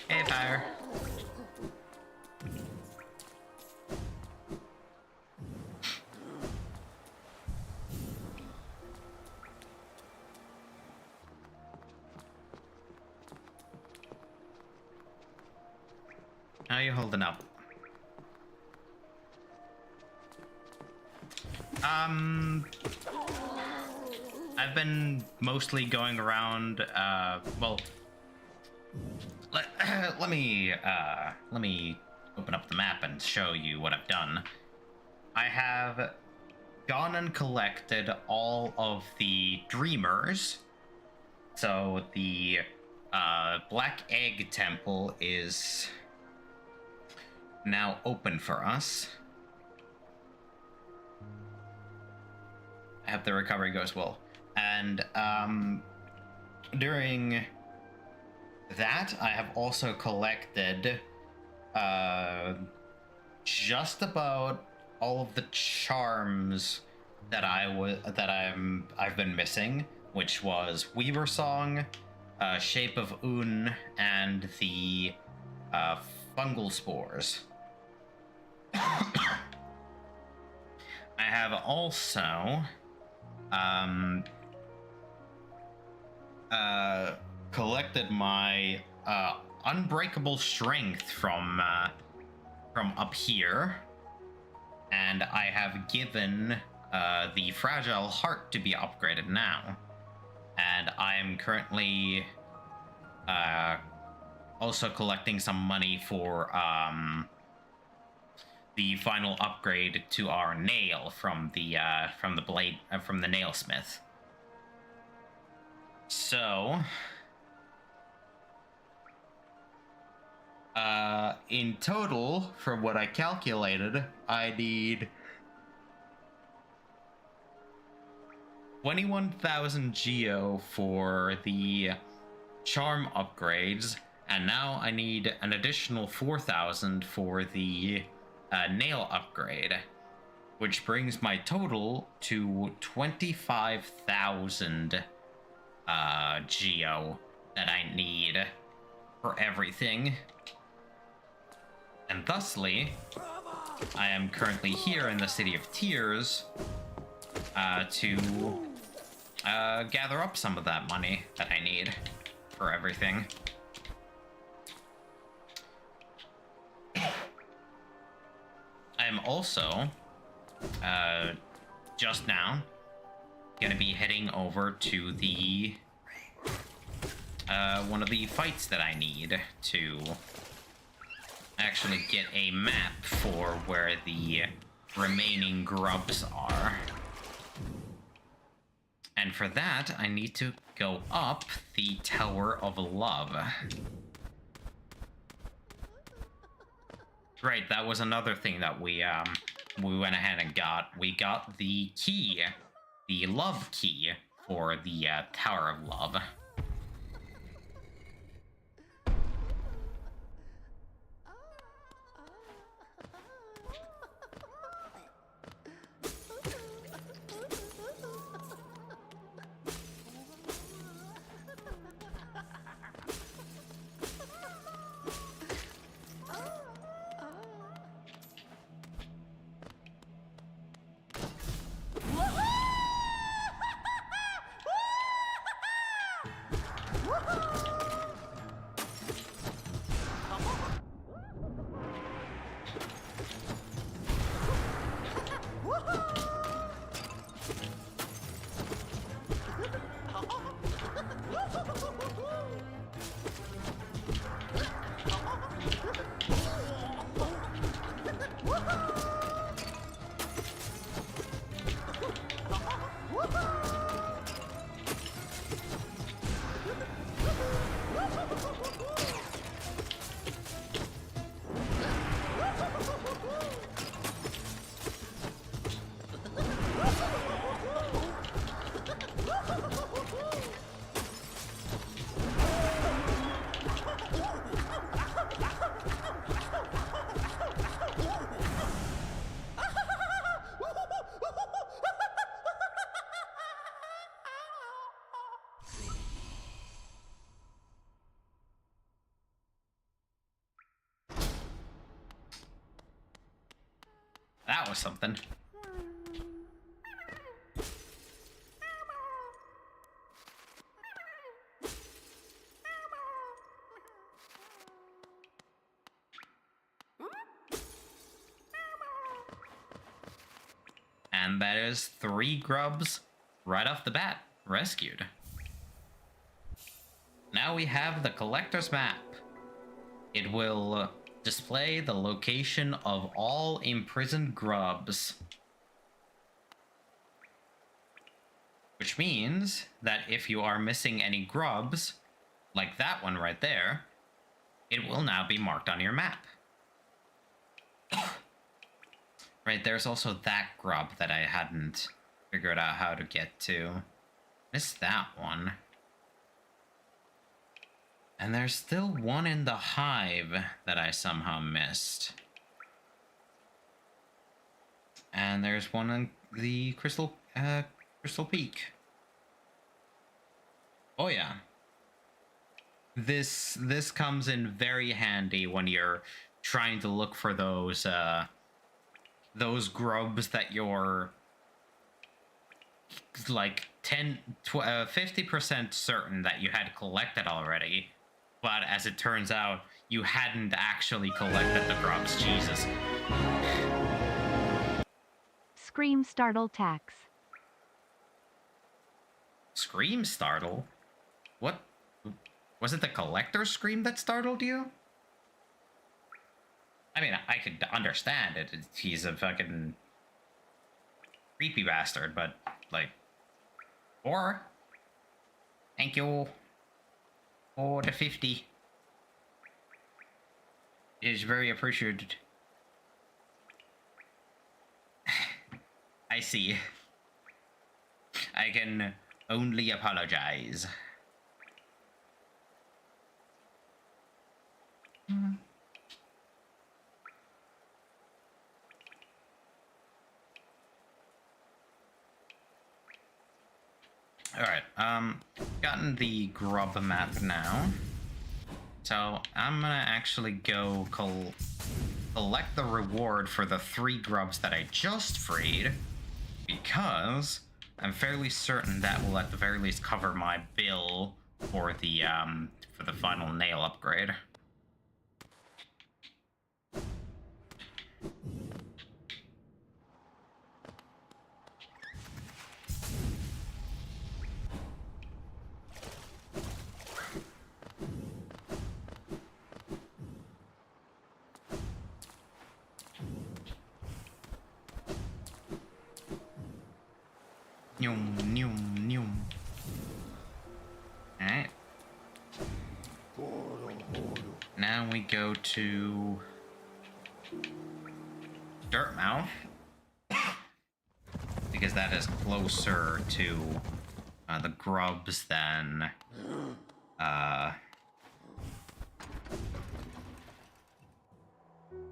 Hey, fire! How you holding up? I've been mostly going around, well, let me open up the map and show you what I've done. I have gone and collected all of the Dreamers. So the Black Egg Temple is now open for us. I hope the recovery goes well. And during that, I have also collected just about all of the charms that I've been missing, which was Weaver Song, Shape of Un, and the fungal spores. I have also collected my unbreakable strength from up here, and I have given the fragile heart to be upgraded now, and I am currently also collecting some money for the final upgrade to our nail from the nail smith. So in total, from what I calculated, I need 21,000 geo for the charm upgrades, and now I need an additional 4,000 for the nail upgrade, which brings my total to 25,000 geo that I need for everything. And thusly, I am currently here in the City of Tears to gather up some of that money that I need for everything. I am also, just now, gonna be heading over to the, one of the fights that I need to actually get a map for where the remaining grubs are. And for that, I need to go up the Tower of Love. Right, that was another thing that we went ahead and got. We got the key, the love key for the Tower of Love. That was something. And that is 3 grubs right off the bat, rescued. Now we have the collector's map. It will display the location of all imprisoned grubs. Which means that if you are missing any grubs, like that one right there, it will now be marked on your map. Right, there's also that grub that I hadn't figured out how to get to. Missed that one. And there's still one in the hive that I somehow missed. And there's one in the Crystal Peak. Oh yeah. This comes in very handy when you're trying to look for those grubs that you're like 50% certain that you had collected already, but as it turns out, you hadn't actually collected the grubs. Jesus. Scream startle tax. Scream startle? What? Was it the collector's scream that startled you? I mean, I could understand it. He's a fucking creepy bastard, but, like... Or... Thank you. For the 50. It is very appreciated. I see. I can only apologize. Alright, gotten the grub map now. So, I'm gonna actually go collect the reward for the 3 grubs that I just freed, because I'm fairly certain that will at the very least cover my bill for the final nail upgrade. Noom, noom, noom. Alright. Now we go to Dirtmouth, because that is closer to the grubs than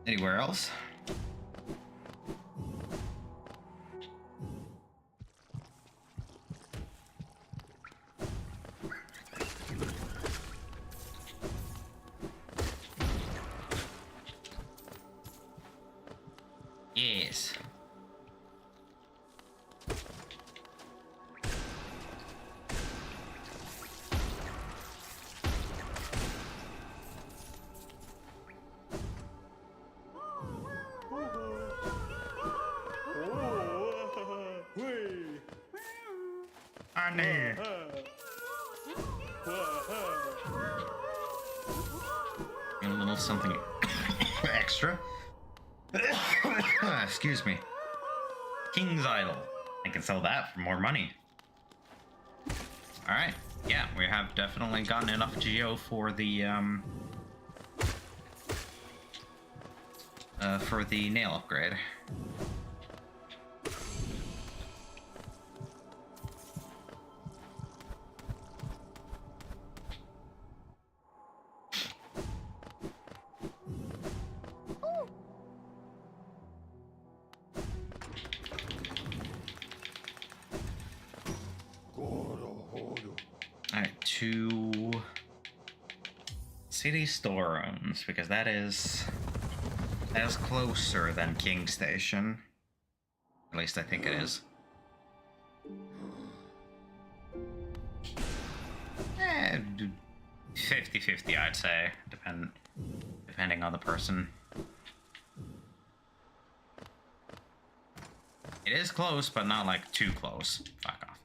anywhere else. Yes. Honey. A little something extra. Excuse me. King's Idol. I can sell that for more money. Alright. Yeah, we have definitely gotten enough geo for the nail upgrade. Alright, to city storerooms, because that is closer than King Station. At least I think it is. 50-50, I'd say, depending on the person. It is close, but not like too close. Fuck off.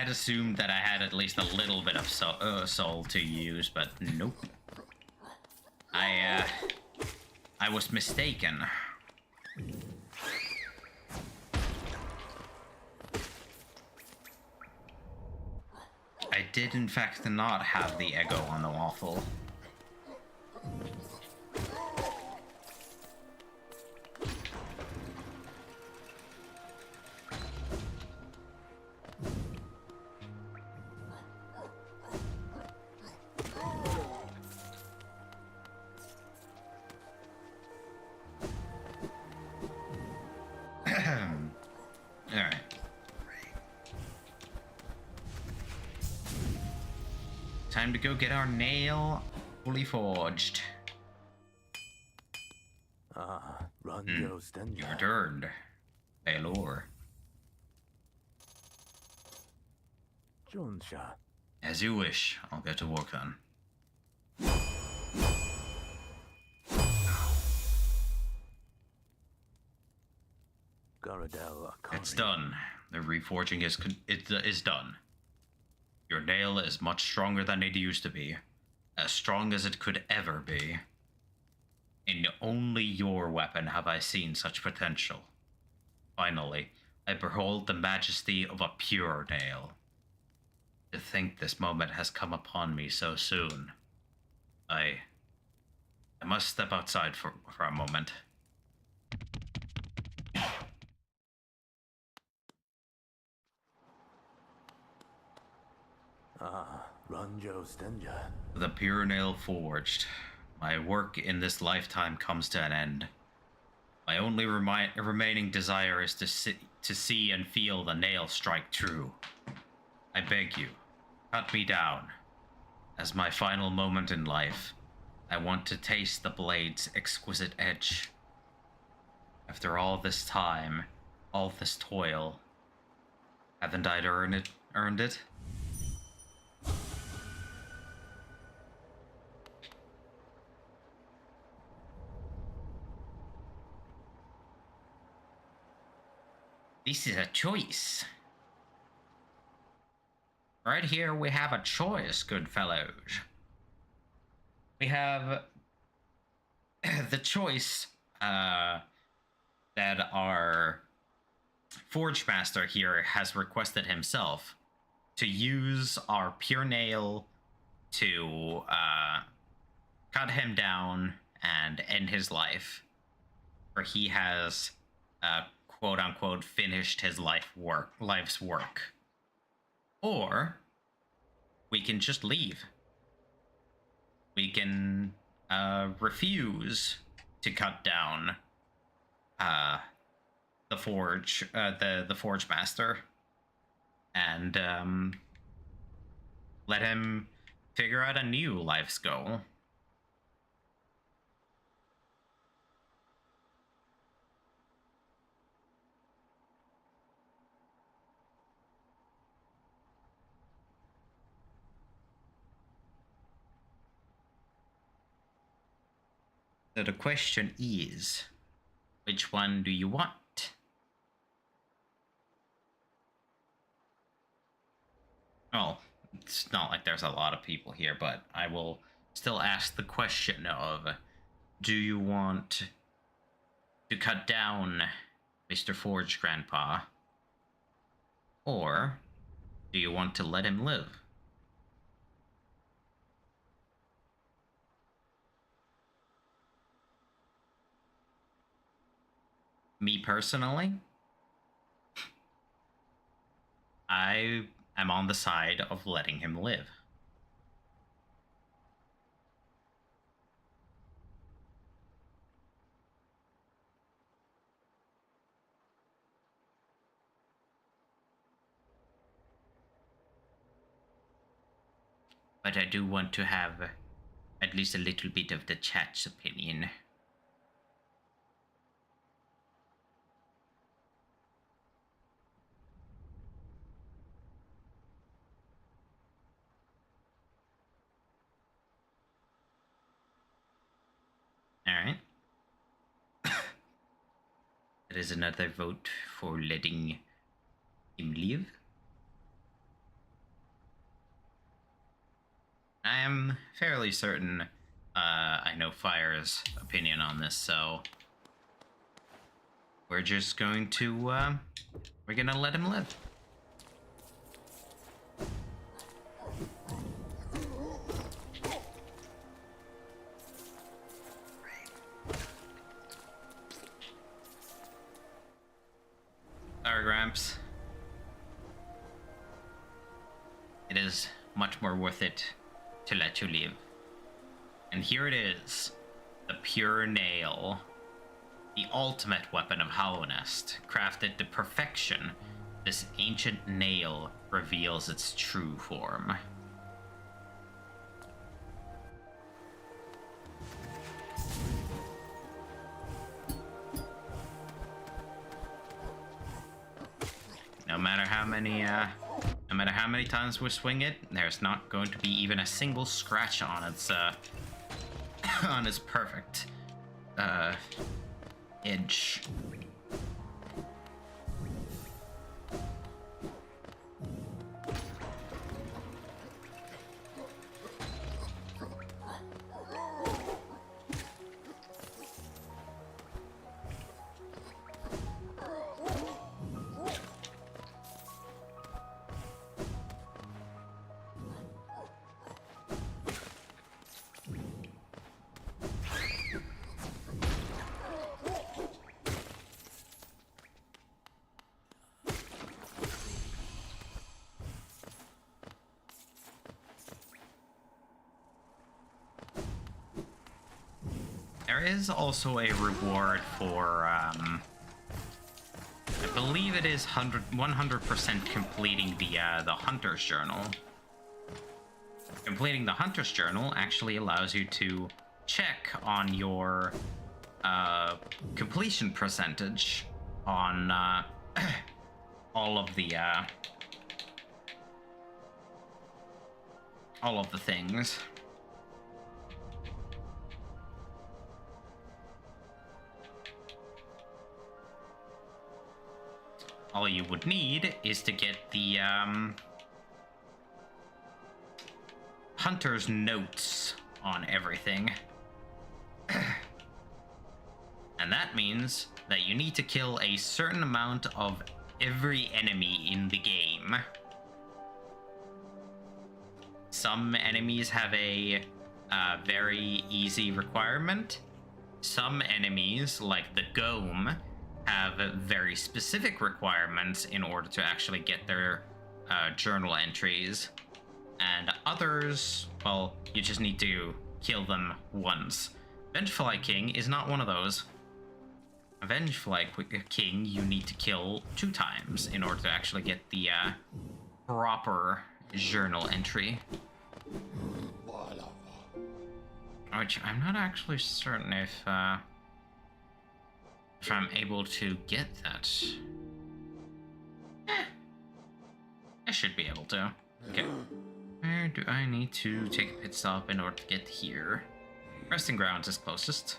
had assumed that I had at least a little bit of soul to use, but nope. I was mistaken. I did in fact not have the Eggo on the waffle. Alright. Time to go get our nail fully forged. Ah, Ranjo You Stenja. returned. Baylor. Jonsha. As you wish. I'll get to work then. Garadel Akari. It's done. The reforging is done. Your nail is much stronger than it used to be. As strong as it could ever be. In only your weapon have I seen such potential. Finally, I behold the majesty of a pure nail. To think this moment has come upon me so soon. I must step outside for a moment. Ah, Ranjo Stenja. The pure nail forged. My work in this lifetime comes to an end. My only remaining desire is to see and feel the nail strike true. I beg you, cut me down. As my final moment in life, I want to taste the blade's exquisite edge. After all this time, all this toil, haven't I earned it? This is a choice. Right here we have a choice, good fellows. We have the choice that our Forge Master here has requested himself to use our pure nail to cut him down and end his life, for he has quote unquote finished his life's work. Or we can just leave. We can refuse to cut down the forge master, and let him figure out a new life's goal. So the question is, which one do you want? Oh, it's not like there's a lot of people here, but I will still ask the question of, do you want to cut down Mr. Forge Grandpa? Or do you want to let him live? Me personally, I am on the side of letting him live. But I do want to have at least a little bit of the chat's opinion. Alright. That is another vote for letting him live. I am fairly certain I know Fire's opinion on this, so we're just going to, we're gonna let him live. Sorry, Gramps. It is much more worth it to let you live. And here it is, the pure nail. The ultimate weapon of Hallownest, crafted to perfection, this ancient nail reveals its true form. No matter how many times we swing it, there's not going to be even a single scratch on its on its perfect edge. There is also a reward for, I believe it is 100% completing the Hunter's Journal. Completing the Hunter's Journal actually allows you to check on your completion percentage on all of the things. All you would need is to get the hunter's notes on everything. And that means that you need to kill a certain amount of every enemy in the game. Some enemies have a very easy requirement. Some enemies, like the Gome, have very specific requirements in order to actually get their journal entries. And others, well, you just need to kill them once. Vengefly King is not one of those. A Vengefly King you need to kill 2 times in order to actually get the proper journal entry. Which I'm not actually certain if I'm able to get that. I should be able to. Okay. Where do I need to take a pit stop in order to get here? Resting Grounds is closest.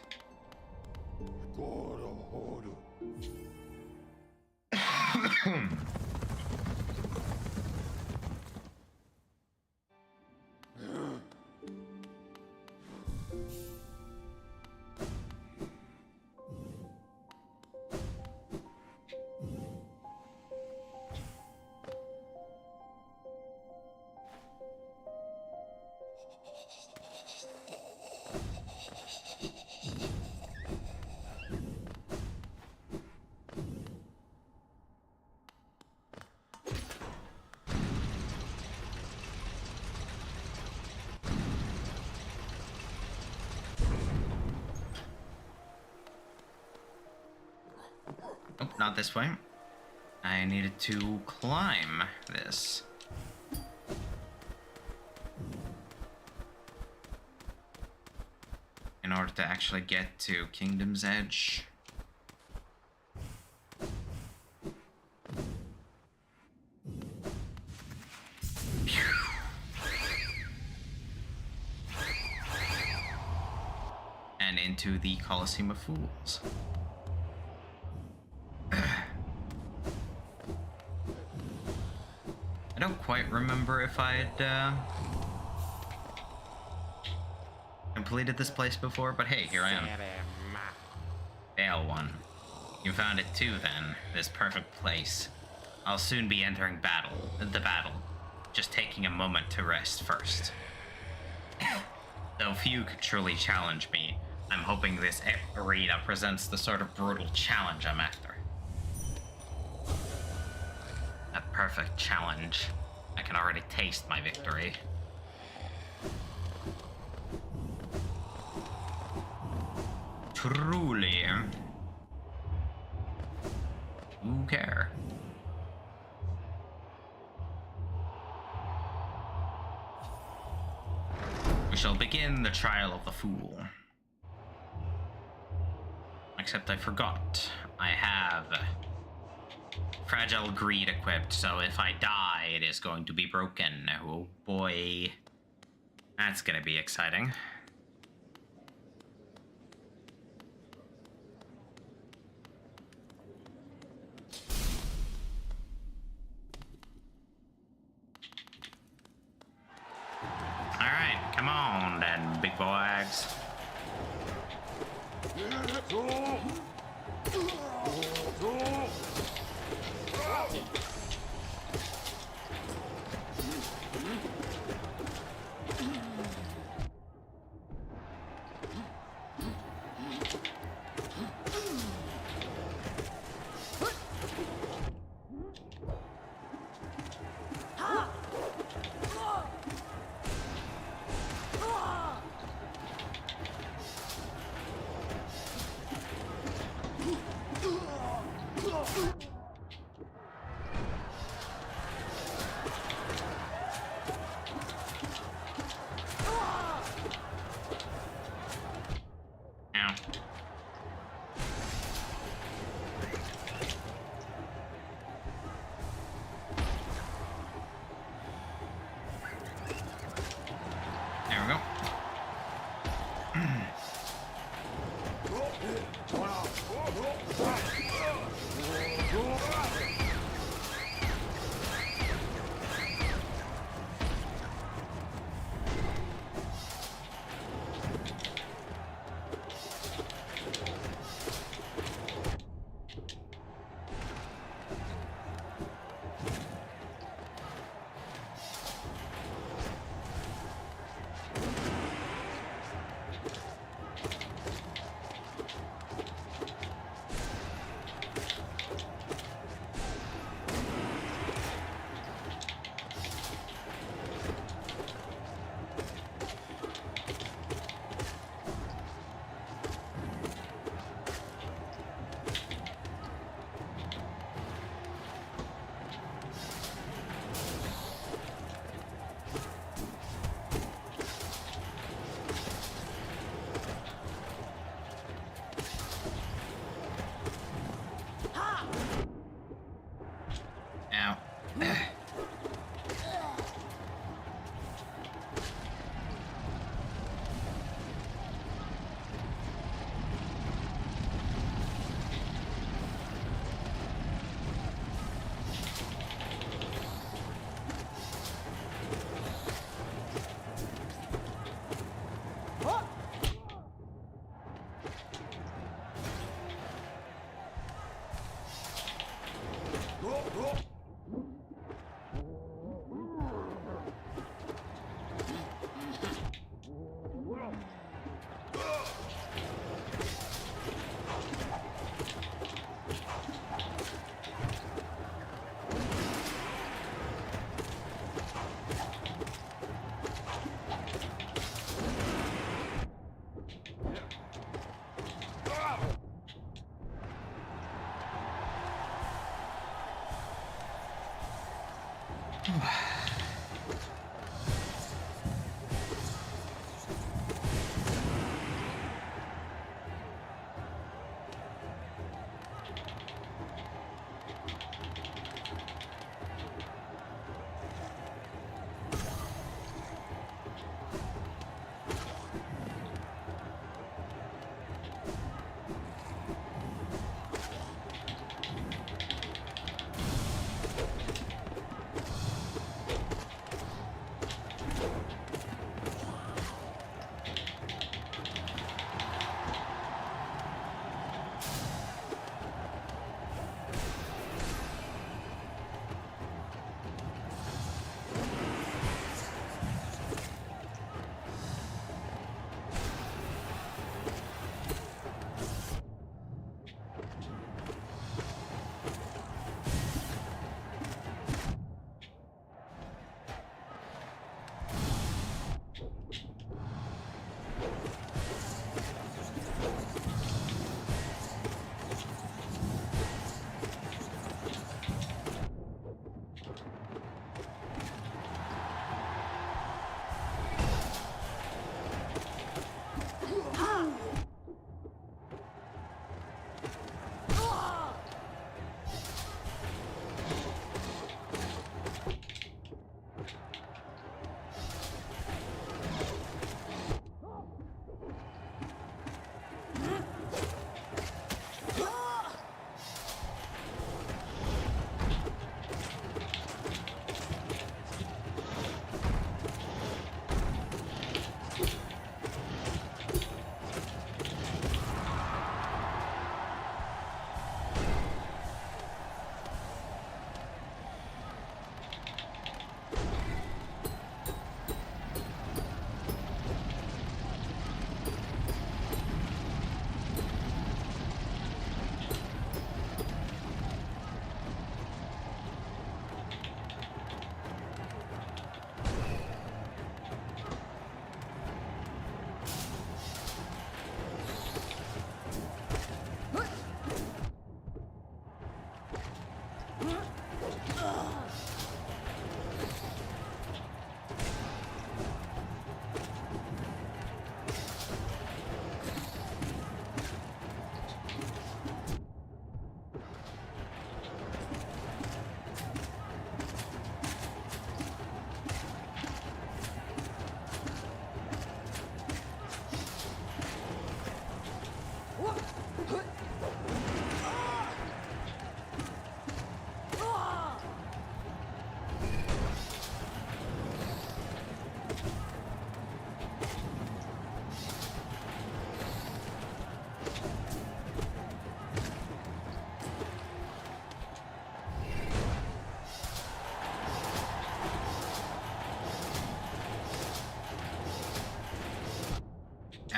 Nope, not this way. I needed to climb this. In order to actually get to Kingdom's Edge. And into the Colosseum of Fools. I don't quite remember if I'd completed this place before, but hey, here I am. Fail one. You found it too, then. This perfect place. I'll soon be entering the battle. Just taking a moment to rest first. Though few could truly challenge me, I'm hoping this arena presents the sort of brutal challenge I'm after. A perfect challenge. I can already taste my victory. Truly. Who care? We shall begin the trial of the fool. Except I forgot. I have fragile greed equipped, so if I die, it is going to be broken. Oh boy. That's gonna be exciting. Alright, come on then, big boys. There we go. Ow.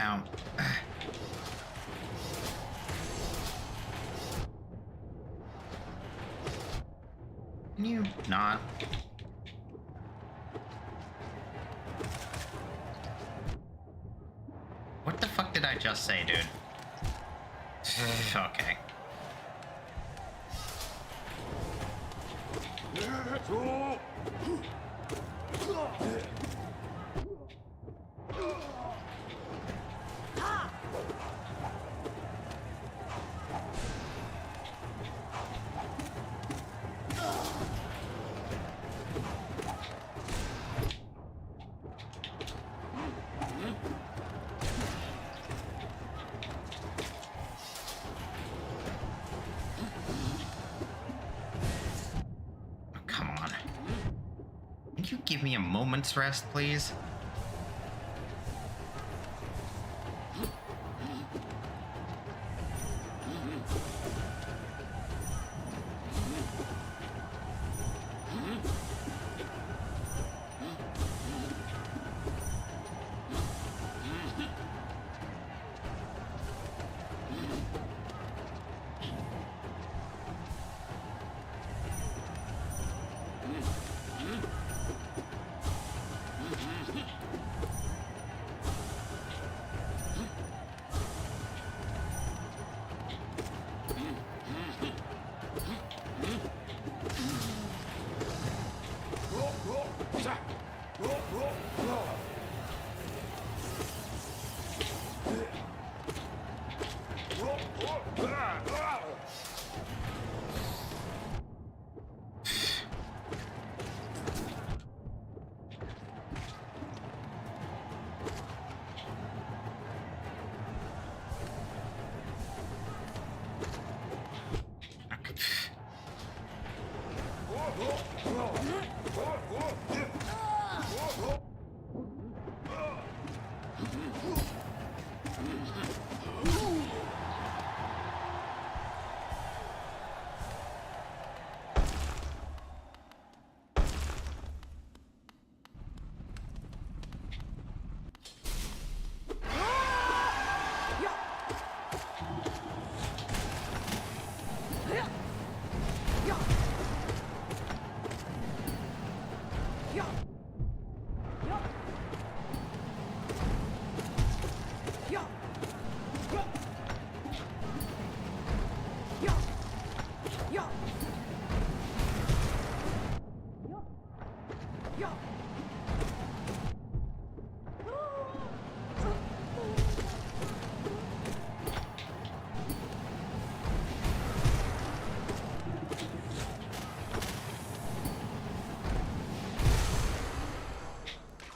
Ow. Can you not? What the fuck did I just say, dude? Okay. Come on. Can you give me a moment's rest, please?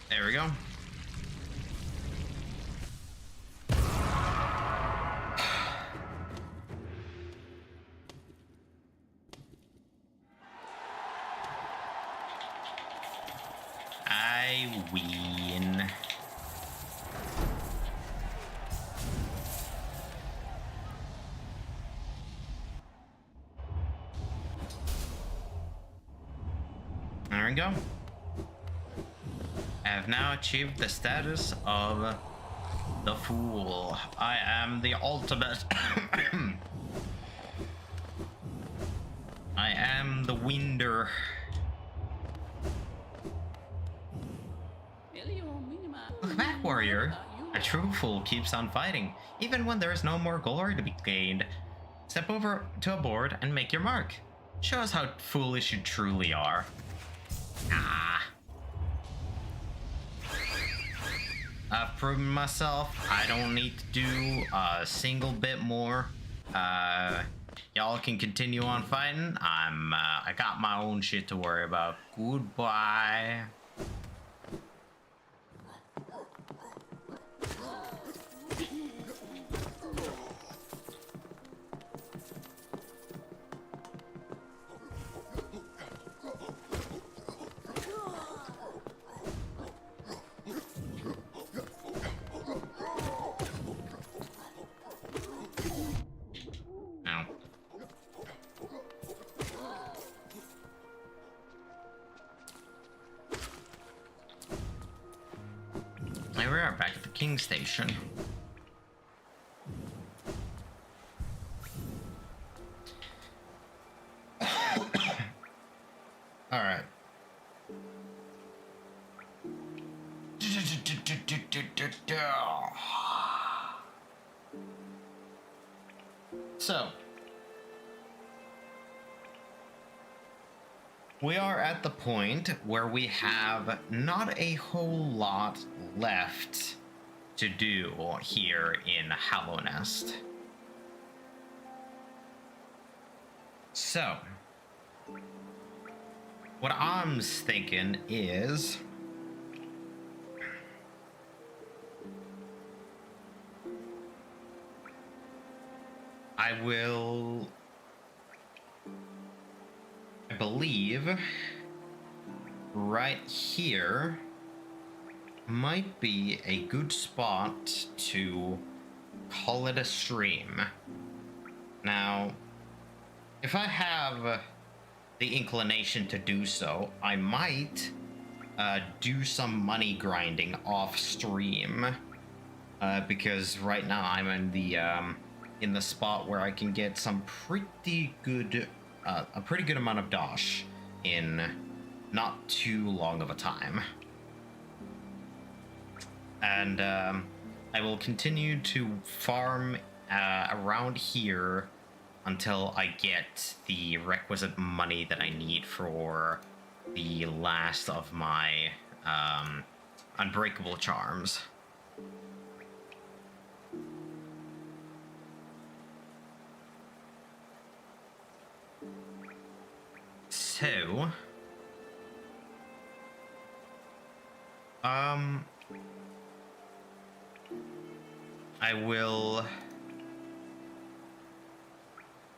There we go. I win. There we go. I have now achieved the status of the Fool. I am the ultimate. I am the Winder. Look back, warrior. A true fool keeps on fighting, even when there is no more glory to be gained. Step over to a board and make your mark. Show us how foolish you truly are. Ah. I've proven myself. I don't need to do a single bit more. Y'all can continue on fighting. I got my own shit to worry about. Goodbye. Here we are back at the King Station. So, we are at the point where we have not a whole lot left to do here in Hollow Nest. So, what I'm thinking is I believe right here might be a good spot to call it a stream. Now, if I have the inclination to do so, I might do some money grinding off stream, because right now I'm in the spot where I can get some pretty good, a pretty good amount of dosh in not too long of a time. And I will continue to farm around here until I get the requisite money that I need for the last of my unbreakable charms. So, I will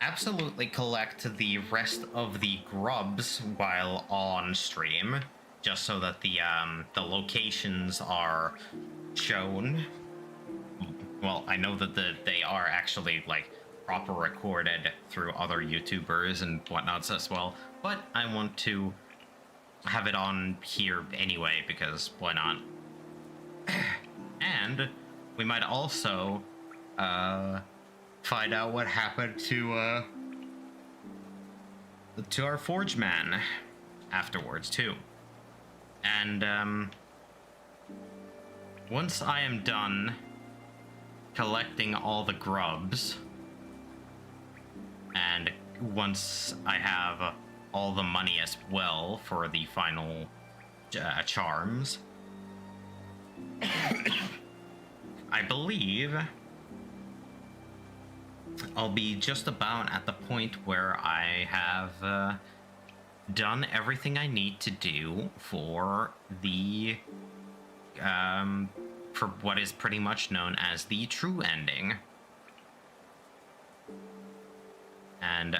absolutely collect the rest of the grubs while on stream, just so that the locations are shown. Well, I know that they are actually like proper recorded through other YouTubers and whatnots as well, but I want to have it on here anyway because why not? And we might also find out what happened to our forge man afterwards too. And once I am done collecting all the grubs, and once I have all the money as well for the final charms, I believe I'll be just about at the point where I have done everything I need to do for the for what is pretty much known as the true ending. And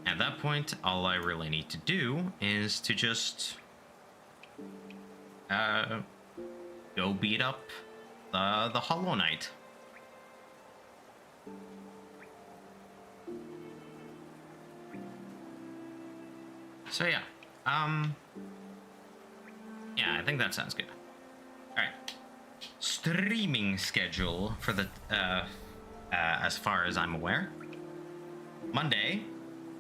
at that point, all I really need to do is to just go beat up the Hollow Knight. So yeah, yeah, I think that sounds good. All right, streaming schedule for the as far as I'm aware. Monday,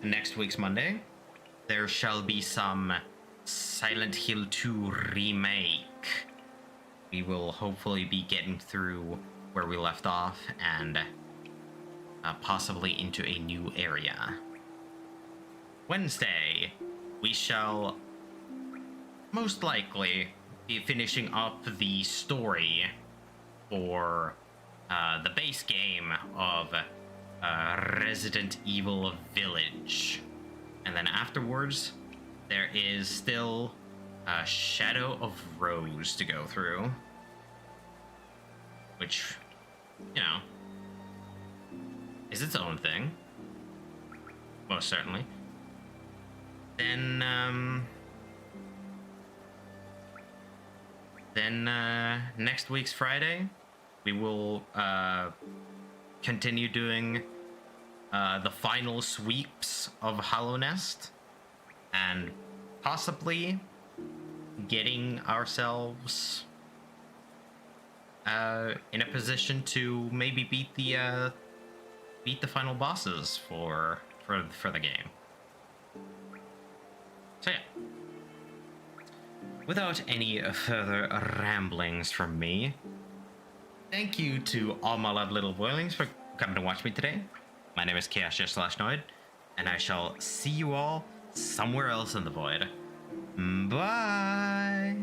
next week's Monday, there shall be some Silent Hill 2 remake. We will hopefully be getting through where we left off and possibly into a new area. Wednesday, we shall most likely be finishing up the story for the base game of Resident Evil Village. And then afterwards, there is still Shadow of Rose to go through. Which, you know, is its own thing. Most certainly. Then next week's Friday, we will continue doing the final sweeps of Hollow Nest, and possibly getting ourselves in a position to maybe beat the final bosses for the game. So yeah, without any further ramblings from me, thank you to all my lovely little boilings for coming to watch me today. My name is Noid, and I shall see you all somewhere else in the void. Bye!